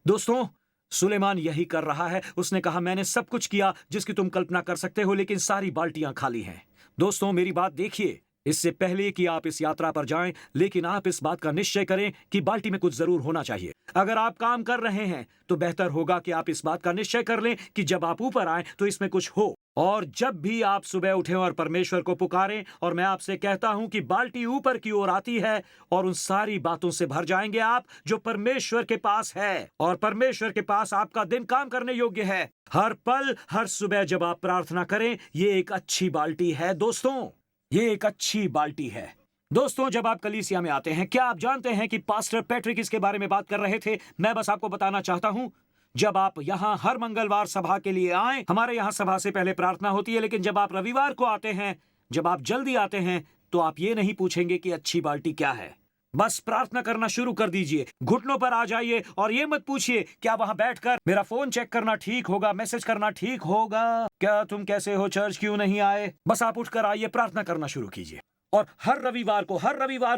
दोस्तों, सुलेमान यही कर रहा है। उसने कहा, मैंने सब कुछ किया जिसकी तुम कल्पना कर सकते हो, लेकिन सारी बाल्टियां खाली हैं। दोस्तों, मेरी बात देखिए, इससे पहले कि आप इस यात्रा पर जाएं, लेकिन आप इस बात का निश्चय करें कि बाल्टी में कुछ जरूर होना चाहिए। अगर आप काम कर रहे हैं तो बेहतर होगा कि आप इस बात का निश्चय कर लें कि जब आप ऊपर आए तो इसमें कुछ हो। और जब भी आप सुबह उठें और परमेश्वर को पुकारें, और मैं आपसे कहता हूं कि बाल्टी ऊपर की ओर आती है और उन सारी बातों से भर जाएंगे आप जो परमेश्वर के पास है, और परमेश्वर के पास आपका दिन काम करने योग्य है। हर पल, हर सुबह जब आप प्रार्थना करें, ये एक अच्छी बाल्टी है दोस्तों, ये एक अच्छी बाल्टी है। दोस्तों, जब आप कलीसिया में आते हैं, क्या आप जानते हैं कि पास्टर पैट्रिक इसके बारे में बात कर रहे थे? मैं बस आपको बताना चाहता हूं, जब आप यहां हर मंगलवार सभा के लिए आएं, हमारे यहां सभा से पहले प्रार्थना होती है, लेकिन जब आप रविवार को आते हैं, जब आप जल्दी आते हैं, तो आप ये नहीं पूछेंगे कि अच्छी बाल्टी क्या है। बस प्रार्थना करना शुरू कर दीजिए, घुटनों पर आ जाइए और ये मत पूछिए क्या वहां बैठकर मेरा फोन चेक करना ठीक होगा, मैसेज करना ठीक होगा, क्या तुम कैसे हो, चर्च क्यों नहीं आए। बस आप उठकर आइए, प्रार्थना करना शुरू कीजिए। और हर रविवार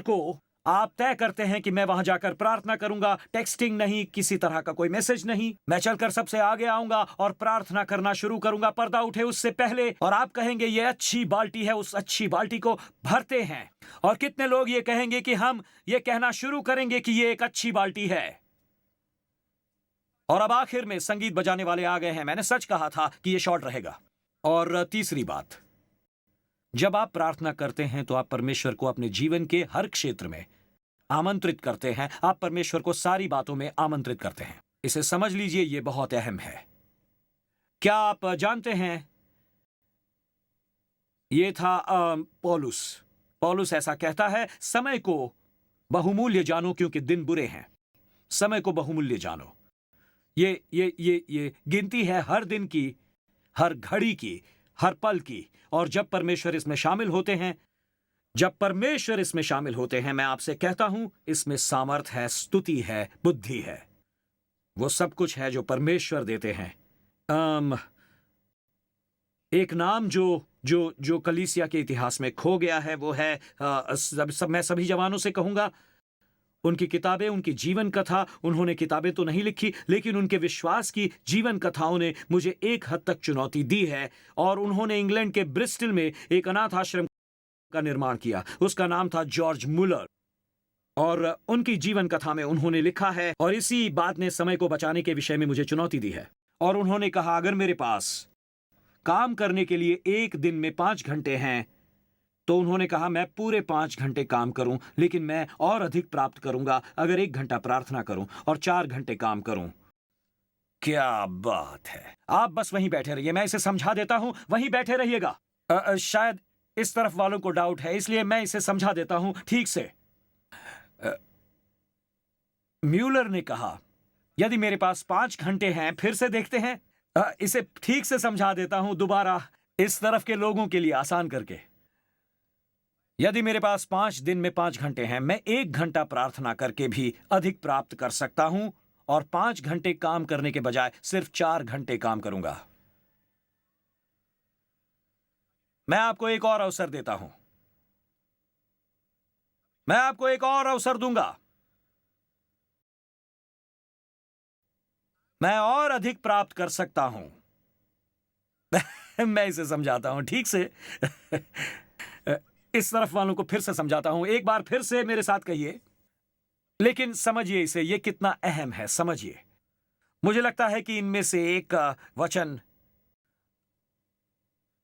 को आप तय करते हैं कि मैं वहां जाकर प्रार्थना करूंगा। टेक्सटिंग नहीं, किसी तरह का कोई मैसेज नहीं, मैं चलकर सबसे आगे आऊंगा और प्रार्थना करना शुरू करूंगा, पर्दा उठे उससे पहले। और आप कहेंगे ये अच्छी बाल्टी है, उस अच्छी बाल्टी को भरते हैं। और कितने लोग ये कहेंगे कि हम ये कहना शुरू करेंगे कि ये एक अच्छी बाल्टी है। और अब आखिर में संगीत बजाने वाले आ गए हैं। मैंने सच कहा था कि ये शॉर्ट रहेगा। और तीसरी बात, जब आप प्रार्थना करते हैं तो आप परमेश्वर को अपने जीवन के हर क्षेत्र में आमंत्रित करते हैं। आप परमेश्वर को सारी बातों में आमंत्रित करते हैं। इसे समझ लीजिए, यह बहुत अहम है। क्या आप जानते हैं, यह था पौलुस ऐसा कहता है, समय को बहुमूल्य जानो क्योंकि दिन बुरे हैं। समय को बहुमूल्य जानो, ये गिनती है हर दिन की, हर घड़ी की, हर पल की। और जब परमेश्वर इसमें शामिल होते हैं, मैं आपसे कहता हूं, इसमें सामर्थ है, स्तुति है, बुद्धि है, वो सब कुछ है जो परमेश्वर देते हैं। एक नाम जो कलीसिया के इतिहास में खो गया है, वो है मैं सभी जवानों से कहूंगा, उनकी किताबें, उनकी जीवन कथा, उन्होंने किताबें तो नहीं लिखी, लेकिन उनके विश्वास की जीवन कथाओं ने मुझे एक हद तक चुनौती दी है। और उन्होंने इंग्लैंड के ब्रिस्टल में एक अनाथ आश्रम का निर्माण किया। उसका नाम था जॉर्ज मुलर। और उनकी जीवन कथा में उन्होंने लिखा है, और इसी बात ने समय को बचाने के विषय में मुझे चुनौती दी है। और उन्होंने कहा, अगर मेरे पास काम करने के लिए एक दिन में 5 घंटे हैं, तो उन्होंने कहा मैं पूरे 5 घंटे काम करूं, लेकिन मैं और अधिक प्राप्त करूंगा अगर 1 घंटा प्रार्थना करूं और 4 घंटे काम करूं। क्या बात है। आप बस वहीं बैठे रहिए, मैं इसे समझा देता हूं, वहीं बैठे रहिएगा। शायद इस तरफ वालों को डाउट है, इसलिए मैं इसे समझा देता हूं ठीक से। म्यूलर ने कहा, यदि मेरे पास 5 घंटे हैं, फिर से देखते हैं, इसे ठीक से समझा देता हूं दोबारा, इस तरफ के लोगों के लिए आसान करके। यदि मेरे पास 5 दिन में 5 घंटे हैं, मैं 1 घंटा प्रार्थना करके भी अधिक प्राप्त कर सकता हूं, और 5 घंटे काम करने के बजाय सिर्फ 4 घंटे काम करूंगा। मैं आपको एक और अवसर देता हूं, मैं आपको एक और अवसर दूंगा, मैं और अधिक प्राप्त कर सकता हूं। मैं इसे समझाता हूं ठीक से। इस तरफ वालों को फिर से समझाता हूं, एक बार फिर से मेरे साथ कहिए, लेकिन समझिए इसे, यह कितना अहम है, समझिए। मुझे लगता है कि इनमें से एक वचन,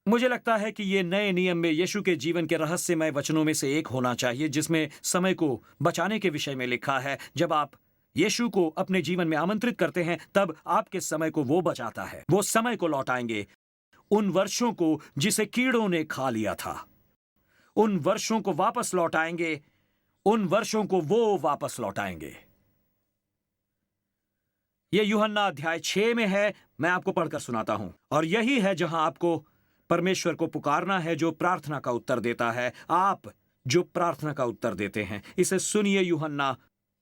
मुझे लगता है कि यह नए नियम में यीशु के जीवन के रहस्यमय वचनों में से एक होना चाहिए, जिसमें समय को बचाने के विषय में लिखा है। जब आप यीशु को अपने जीवन में आमंत्रित करते हैं, तब आपके समय को वो बचाता है। वो समय को लौटाएंगे, उन वर्षों को जिसे कीड़ों ने खा लिया था, उन वर्षों को वापस लौटाएंगे, उन वर्षों को वो वापस लौटाएंगे। यह यूहन्ना अध्याय 6 में है, मैं आपको पढ़कर सुनाता हूं। और यही है जहां आपको परमेश्वर को पुकारना है, जो प्रार्थना का उत्तर देता है। आप जो प्रार्थना का उत्तर देते हैं, इसे सुनिए। यूहन्ना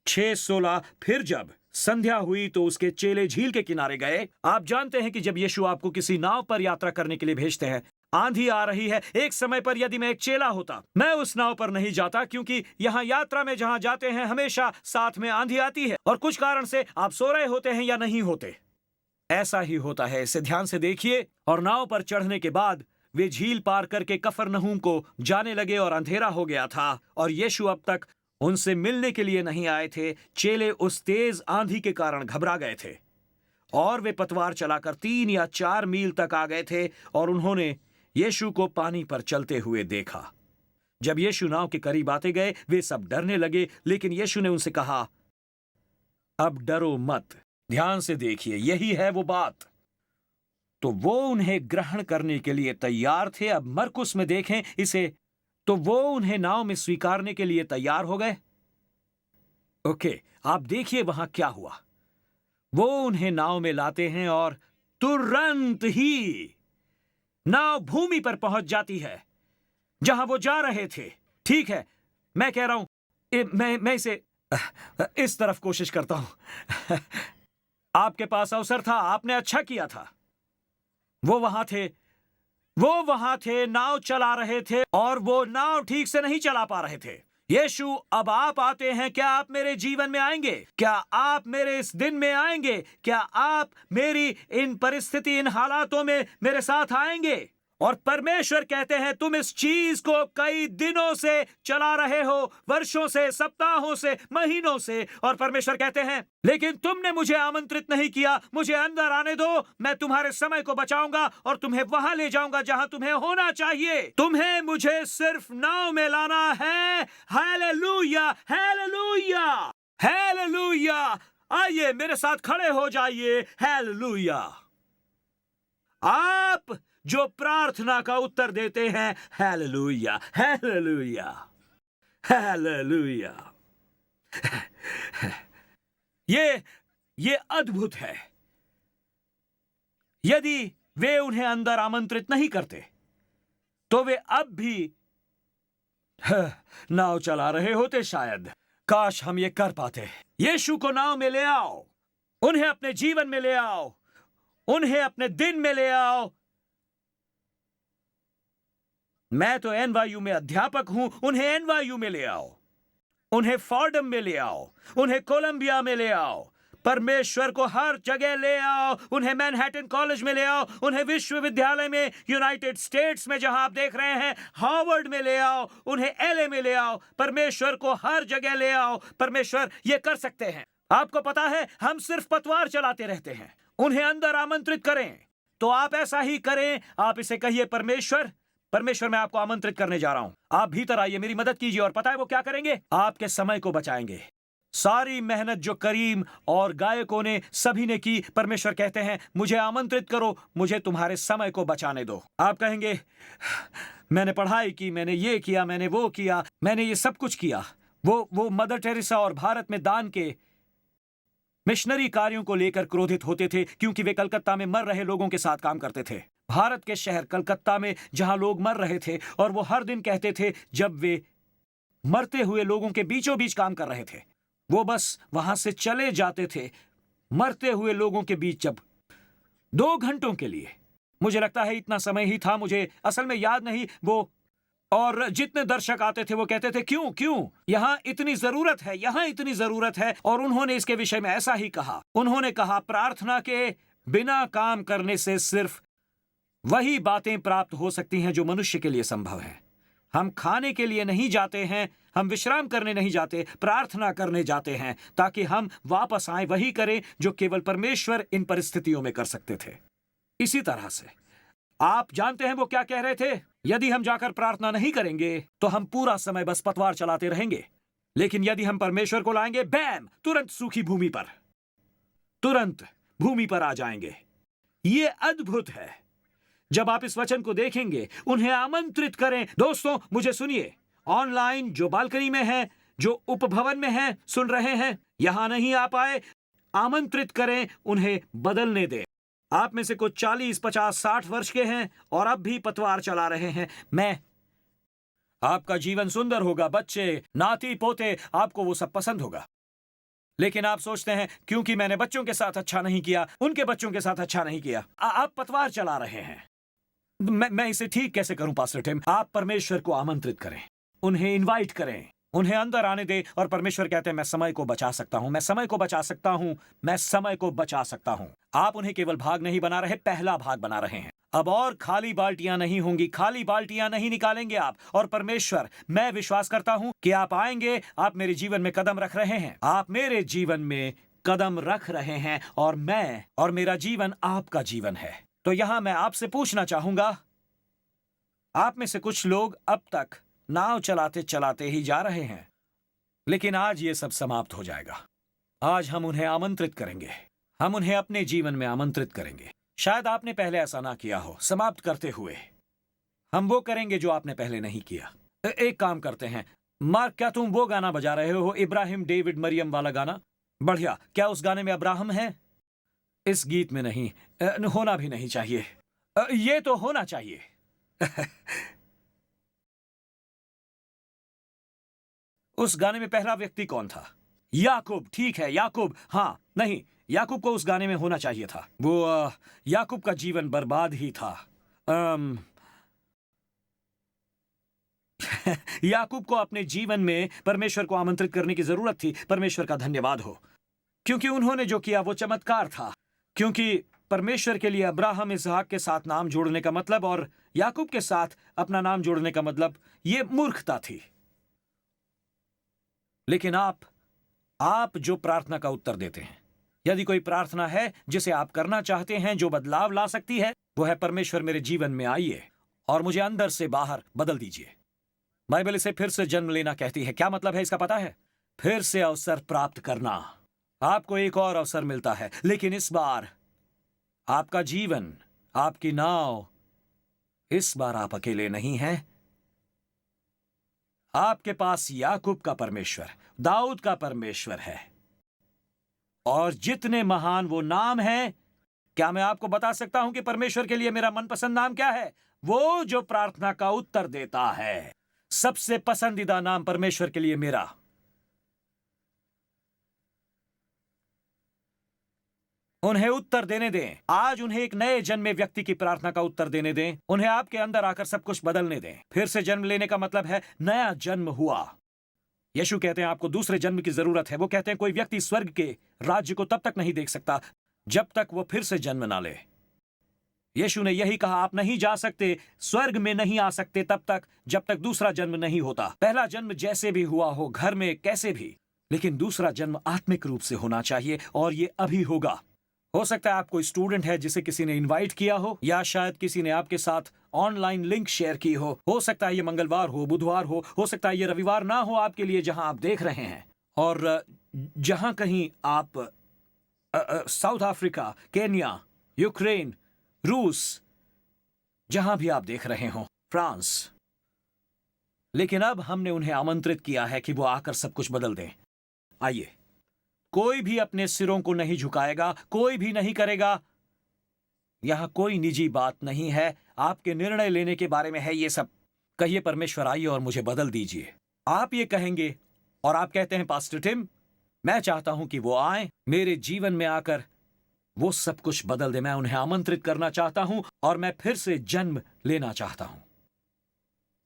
6:16। फिर जब संध्या हुई तो उसके चेले झील के किनारे गए। आप जानते हैं कि जब यीशु आपको किसी नाव पर यात्रा करने के लिए भेजते हैं, आंधी आ रही है, एक समय पर यदि मैं एक चेला होता, मैं उस नाव पर नहीं जाता, क्योंकि यहां यात्रा में जहां जाते हैं हमेशा साथ में आंधी आती है, और कुछ कारण से आप सो रहे होते हैं या नहीं होते। ऐसा ही होता है, इसे ध्यान से देखिए। और नाव पर चढ़ने के बाद वे झील पार करके कफरनहूम को जाने लगे और अंधेरा हो गया था और यीशु अब तक उनसे मिलने के लिए नहीं आए थे। चेले उस तेज आंधी के कारण घबरा गए थे और वे पतवार चलाकर 3 या 4 मील तक आ गए थे और उन्होंने यीशु को पानी पर चलते हुए देखा। जब यीशु नाव के करीब आते गए, वे सब डरने लगे, लेकिन यीशु ने उनसे कहा, अब डरो मत। ध्यान से देखिए, यही है वो बात। तो वो उन्हें ग्रहण करने के लिए तैयार थे। अब मरकुस में देखें इसे। तो वो उन्हें नाव में स्वीकारने के लिए तैयार हो गए। ओके, आप देखिए वहां क्या हुआ। वो उन्हें नाव में लाते हैं और तुरंत ही नाव भूमि पर पहुंच जाती है जहां वो जा रहे थे। ठीक है, मैं कह रहा हूं, मैं इसे इस तरफ कोशिश करता हूं। आपके पास अवसर था, आपने अच्छा किया था। वो वहां थे, नाव चला रहे थे और वो नाव ठीक से नहीं चला पा रहे थे। यीशु, अब आप आते हैं, क्या आप मेरे जीवन में आएंगे? क्या आप मेरे इस दिन में आएंगे? क्या आप मेरी इन परिस्थिति, इन हालातों में मेरे साथ आएंगे? और परमेश्वर कहते हैं, तुम इस चीज को कई दिनों से चला रहे हो, वर्षों से, सप्ताहों से, महीनों से, और परमेश्वर कहते हैं, लेकिन तुमने मुझे आमंत्रित नहीं किया। मुझे अंदर आने दो, मैं तुम्हारे समय को बचाऊंगा और तुम्हें वहां ले जाऊंगा जहां तुम्हें होना चाहिए। तुम्हें मुझे सिर्फ नाव में लाना है। Hallelujah, hallelujah, hallelujah. आइए मेरे साथ खड़े हो जाइए। हालेलुया। आप जो प्रार्थना का उत्तर देते हैं, हालेलुया, हालेलुया, हालेलुया। ये अद्भुत है। यदि वे उन्हें अंदर आमंत्रित नहीं करते तो वे अब भी नाव चला रहे होते शायद। काश हम ये कर पाते। यीशु को नाव में ले आओ, उन्हें अपने जीवन में ले आओ, उन्हें अपने दिन में ले आओ। मैं तो एनवायू में अध्यापक हूं, उन्हें एनवायू में ले आओ, उन्हें फॉर्डम में ले आओ, उन्हें कोलंबिया में ले आओ। परमेश्वर को हर जगह ले आओ। उन्हें मैनहट्टन कॉलेज में ले आओ, उन्हें विश्वविद्यालय में, यूनाइटेड स्टेट्स में जहां आप देख रहे हैं, हार्वर्ड में ले आओ, उन्हें एलए में ले आओ। परमेश्वर को हर जगह ले आओ। परमेश्वर ये कर सकते हैं। आपको पता है, हम सिर्फ पतवार चलाते रहते हैं। उन्हें अंदर आमंत्रित करें तो आप ऐसा ही करें। आप इसे कहिए, परमेश्वर, परमेश्वर, मैं आपको आमंत्रित करने जा रहा हूं। आप भीतर आइए, मेरी मदद कीजिए। और पता है वो क्या करेंगे? आपके समय को बचाएंगे। सारी मेहनत जो करीम और गायकों ने, सभी ने की, परमेश्वर कहते हैं, मुझे आमंत्रित करो, मुझे तुम्हारे समय को बचाने दो। आप कहेंगे, मैंने पढ़ाई की, मैंने ये किया, मैंने वो किया, मैंने ये सब कुछ किया। वो मदर टेरेसा और भारत में दान के मिशनरी कार्यों को लेकर क्रोधित होते थे, क्योंकि वे कलकत्ता में मर रहे लोगों के साथ काम करते थे। भारत के शहर कलकत्ता में जहां लोग मर रहे थे, और वो हर दिन कहते थे, जब वे मरते हुए लोगों के बीचों बीच काम कर रहे थे, वो बस वहां से चले जाते थे मरते हुए लोगों के बीच, जब 2 घंटों के लिए। मुझे लगता है इतना समय ही था, मुझे असल में याद नहीं वो। और जितने दर्शक आते थे वो कहते थे, क्यों यहां इतनी जरूरत है, यहां इतनी जरूरत है। और उन्होंने इसके विषय में ऐसा ही कहा। उन्होंने कहा, प्रार्थना के बिना काम करने से सिर्फ वही बातें प्राप्त हो सकती हैं जो मनुष्य के लिए संभव है। हम खाने के लिए नहीं जाते हैं, हम विश्राम करने नहीं जाते, प्रार्थना करने जाते हैं, ताकि हम वापस आए, वही करें जो केवल परमेश्वर इन परिस्थितियों में कर सकते थे। इसी तरह से आप जानते हैं वो क्या कह रहे थे? यदि हम जाकर प्रार्थना नहीं करेंगे तो हम पूरा समय बस पतवार चलाते रहेंगे, लेकिन यदि हम परमेश्वर को लाएंगे, बैम, तुरंत सूखी भूमि पर, तुरंत भूमि पर आ जाएंगे। ये अद्भुत है। जब आप इस वचन को देखेंगे, उन्हें आमंत्रित करें। दोस्तों, मुझे सुनिए, ऑनलाइन जो बालकनी में है, जो उपभवन में है, सुन रहे हैं, यहां नहीं आ पाए, आमंत्रित करें, उन्हें बदलने दें। आप में से कुछ 40, 50, 60 वर्ष के हैं और अब भी पतवार चला रहे हैं। आपका जीवन सुंदर होगा, बच्चे, नाती पोते, आपको वो सब पसंद होगा। लेकिन आप सोचते हैं, क्योंकि मैंने बच्चों के साथ अच्छा नहीं किया, उनके बच्चों के साथ अच्छा नहीं किया। आप पतवार चला रहे हैं। मैं इसे ठीक कैसे करूं पास्टर टिम? आप परमेश्वर को आमंत्रित करें, उन्हें इनवाइट करें, उन्हें अंदर आने दे। और परमेश्वर कहते हैं मैं समय को बचा सकता हूं, मैं समय को बचा सकता हूं, मैं समय को बचा सकता हूं। आप उन्हें केवल भाग नहीं बना रहे, पहला भाग बना रहे हैं। अब और खाली बाल्टियां नहीं होंगी, खाली बाल्टियां नहीं निकालेंगे आप। और परमेश्वर, मैं विश्वास करता हूं कि आप आएंगे, आप मेरे जीवन में कदम रख रहे हैं, आप मेरे जीवन में कदम रख रहे हैं, और मैं और मेरा जीवन आपका जीवन है। तो यहां मैं आपसे पूछना चाहूंगा, आप में से कुछ लोग अब तक नाव चलाते चलाते ही जा रहे हैं, लेकिन आज ये सब समाप्त हो जाएगा। आज हम उन्हें आमंत्रित करेंगे, हम उन्हें अपने जीवन में आमंत्रित करेंगे। शायद आपने पहले ऐसा ना किया हो। समाप्त करते हुए हम वो करेंगे जो आपने पहले नहीं किया। एक काम करते हैं, मार्क, क्या तुम वो गाना बजा रहे हो, इब्राहिम डेविड मरियम वाला गाना? बढ़िया। क्या उस गाने में अब्राहम है? इस गीत में नहीं, होना भी नहीं चाहिए। ये तो होना चाहिए। उस गाने में पहला व्यक्ति कौन था? याकूब। ठीक है, याकूब। हाँ, नहीं, याकूब को उस गाने में होना चाहिए था। वो याकूब का जीवन बर्बाद ही था। याकूब को अपने जीवन में परमेश्वर को आमंत्रित करने की जरूरत थी। परमेश्वर का धन्यवाद हो, क्योंकि उन्होंने जो किया वो चमत्कार था। क्योंकि परमेश्वर के लिए अब्राहम इसहाक के साथ नाम जोड़ने का मतलब और याकूब के साथ अपना नाम जोड़ने का मतलब, ये मूर्खता थी। लेकिन आप जो प्रार्थना का उत्तर देते हैं, यदि कोई प्रार्थना है जिसे आप करना चाहते हैं जो बदलाव ला सकती है, वो है परमेश्वर मेरे जीवन में आइए और मुझे अंदर से बाहर बदल दीजिए। बाइबल इसे फिर से जन्म लेना कहती है। क्या मतलब है इसका पता है? फिर से अवसर प्राप्त करना। आपको एक और अवसर मिलता है, लेकिन इस बार आपका जीवन, आपकी नाव, इस बार आप अकेले नहीं हैं। आपके पास याकूब का परमेश्वर, दाऊद का परमेश्वर है, और जितने महान वो नाम है। क्या मैं आपको बता सकता हूं कि परमेश्वर के लिए मेरा मनपसंद नाम क्या है? वो जो प्रार्थना का उत्तर देता है। सबसे पसंदीदा नाम परमेश्वर के लिए मेरा, उन्हें उत्तर देने दें। आज उन्हें एक नए जन्मे व्यक्ति की प्रार्थना का उत्तर देने दें। उन्हें आपके अंदर आकर सब कुछ बदलने दें। फिर से जन्म लेने का मतलब है नया जन्म हुआ। यीशु कहते हैं आपको दूसरे जन्म की जरूरत है। वो कहते हैं कोई व्यक्ति स्वर्ग के राज्य को तब तक नहीं देख सकता जब तक वो फिर से जन्म ना ले। यीशु ने यही कहा, आप नहीं जा सकते, स्वर्ग में नहीं आ सकते तब तक जब तक दूसरा जन्म नहीं होता। पहला जन्म जैसे भी हुआ हो, घर में कैसे भी, लेकिन दूसरा जन्म आत्मिक रूप से होना चाहिए, और ये अभी होगा। हो सकता है आप कोई स्टूडेंट है जिसे किसी ने इनवाइट किया हो, या शायद किसी ने आपके साथ ऑनलाइन लिंक शेयर की हो सकता है ये मंगलवार हो, बुधवार हो सकता है ये रविवार ना हो आपके लिए जहां आप देख रहे हैं। और जहां कहीं आप साउथ अफ्रीका, केन्या, यूक्रेन, रूस, जहां भी आप देख रहे हो, फ्रांस, लेकिन अब हमने उन्हें आमंत्रित किया है कि वो आकर सब कुछ बदल दें। आइए, कोई भी अपने सिरों को नहीं झुकाएगा, कोई भी नहीं करेगा। यहां कोई निजी बात नहीं है, आपके निर्णय लेने के बारे में है ये सब। कहिए, परमेश्वर आइए और मुझे बदल दीजिए। आप ये कहेंगे और आप कहते हैं, पास्टर टिम, मैं चाहता हूं कि वो आए, मेरे जीवन में आकर वो सब कुछ बदल दे। मैं उन्हें आमंत्रित करना चाहता हूं और मैं फिर से जन्म लेना चाहता हूं।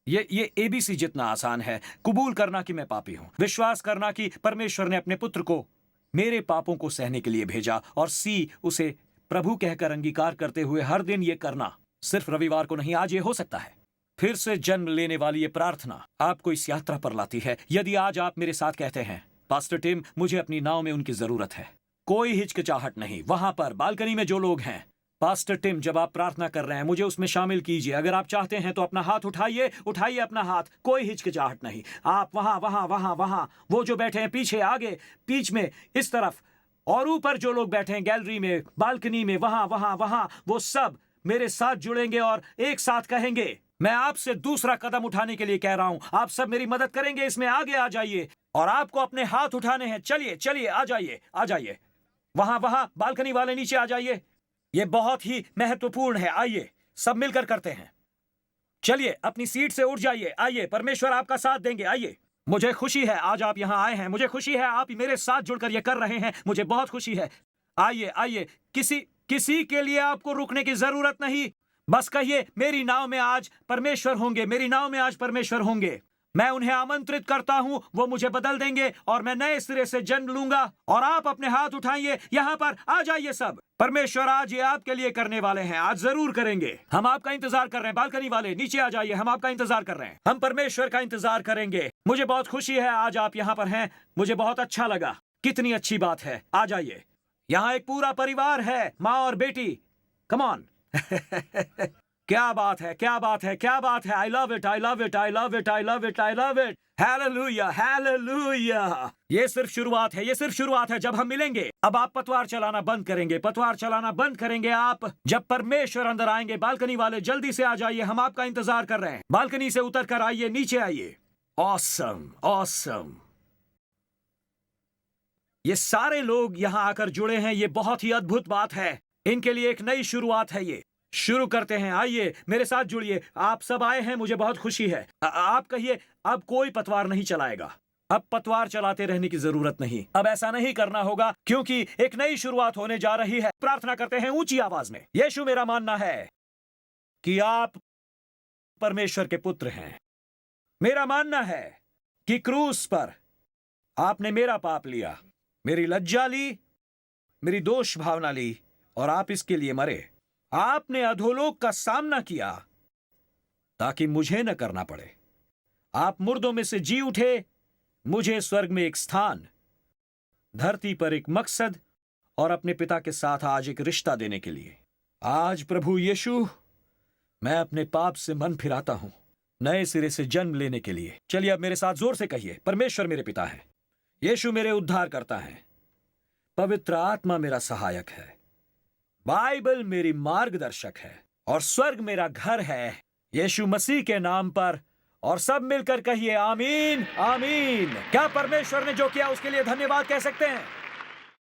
ये एबीसी जितना आसान है। कबूल करना कि मैं पापी हूं, विश्वास करना कि परमेश्वर ने अपने पुत्र को मेरे पापों को सहने के लिए भेजा, और सी, उसे प्रभु कहकर अंगीकार करते हुए हर दिन ये करना। सिर्फ रविवार को नहीं, आज ये हो सकता है। फिर से जन्म लेने वाली ये प्रार्थना आपको इस यात्रा पर लाती है। यदि आज आप मेरे साथ कहते हैं, पास्टर टिम, मुझे अपनी नाव में उनकी जरूरत है, कोई हिचकिचाहट नहीं। वहां पर बालकनी में जो लोग हैं, पास्टर टिम, जब आप प्रार्थना कर रहे हैं मुझे उसमें शामिल कीजिए। अगर आप चाहते हैं तो अपना हाथ उठाइए, उठाइए अपना हाथ, कोई हिचकिचाहट नहीं। आप वहां वहां वहां वहां, वो जो बैठे हैं पीछे, आगे, बीच में, इस तरफ, और ऊपर जो लोग बैठे हैं गैलरी में, बालकनी में, वहां वहां वहां, वो सब मेरे साथ जुड़ेंगे और एक साथ कहेंगे, मैं आपसे दूसरा कदम उठाने के लिए कह रहा हूं। आप सब मेरी मदद करेंगे इसमें। आगे आ जाइए और आपको अपने हाथ उठाने हैं। चलिए चलिए, आ जाइए, आ जाइए। वहां वहां बालकनी वाले नीचे आ जाइए। यह बहुत ही महत्वपूर्ण है। आइए, सब मिलकर करते हैं। चलिए, अपनी सीट से उठ जाइए। आइए, परमेश्वर आपका साथ देंगे। आइए, मुझे खुशी है आज आप यहां आए हैं। मुझे खुशी है आप मेरे साथ जुड़कर यह कर रहे हैं। मुझे बहुत खुशी है। आइए आइए, किसी के लिए आपको रुकने की जरूरत नहीं। बस कहिए, मेरी नाव में आज परमेश्वर होंगे, मेरी नाव में आज परमेश्वर होंगे। मैं उन्हें आमंत्रित करता हूं, वो मुझे बदल देंगे और मैं नए सिरे से जन्म लूंगा। और आप अपने हाथ उठाइए, यहां पर आ जाइए सब। परमेश्वर आज ये आपके लिए करने वाले हैं, आज जरूर करेंगे। हम आपका इंतजार कर रहे हैं। बालकनी वाले नीचे आ जाइए, हम आपका इंतजार कर रहे हैं। हम परमेश्वर का इंतजार करेंगे। मुझे बहुत खुशी है आज आप यहाँ पर हैं, मुझे बहुत अच्छा लगा। कितनी अच्छी बात है, आ जाइए। यहाँ एक पूरा परिवार है, माँ और बेटी। Come on. क्या बात है, क्या बात है, क्या बात है। I love it, I love it, I love it, I love it, I love it. Hallelujah, hallelujah. ये सिर्फ शुरुआत है, ये सिर्फ शुरुआत है। जब हम मिलेंगे, अब आप पतवार चलाना बंद करेंगे, पतवार चलाना बंद करेंगे आप। जब परमेश्वर अंदर आएंगे, बालकनी वाले जल्दी से आ जाइए, हम आपका इंतजार कर रहे हैं। बालकनी से उतर कर आइए, नीचे आइए। Awesome, awesome. ये सारे लोग यहां आकर जुड़े हैं, ये बहुत ही अद्भुत बात है। इनके लिए एक नई शुरुआत है। ये शुरू करते हैं। आइए मेरे साथ जुड़िए। आप सब आए हैं, मुझे बहुत खुशी है। आप कहिए, अब कोई पतवार नहीं चलाएगा। अब पतवार चलाते रहने की जरूरत नहीं। अब ऐसा नहीं करना होगा, क्योंकि एक नई शुरुआत होने जा रही है। प्रार्थना करते हैं ऊंची आवाज में। यीशु, मेरा मानना है कि आप परमेश्वर के पुत्र हैं। मेरा मानना है कि क्रूस पर आपने मेरा पाप लिया, मेरी लज्जा ली, मेरी दोष भावना ली, और आप इसके लिए मरे। आपने अधोलोक का सामना किया ताकि मुझे न करना पड़े। आप मुर्दों में से जी उठे, मुझे स्वर्ग में एक स्थान, धरती पर एक मकसद और अपने पिता के साथ आज एक रिश्ता देने के लिए। आज प्रभु यीशु, मैं अपने पाप से मन फिराता हूं, नए सिरे से जन्म लेने के लिए। चलिए अब मेरे साथ जोर से कहिए, परमेश्वर मेरे पिता है, यीशु मेरे उद्धार करता है, पवित्र आत्मा मेरा सहायक है, बाइबल मेरी मार्गदर्शक है, और स्वर्ग मेरा घर है, यीशु मसीह के नाम पर। और सब मिलकर कहिए आमीन, आमीन। क्या परमेश्वर ने जो किया उसके लिए धन्यवाद कह सकते हैं?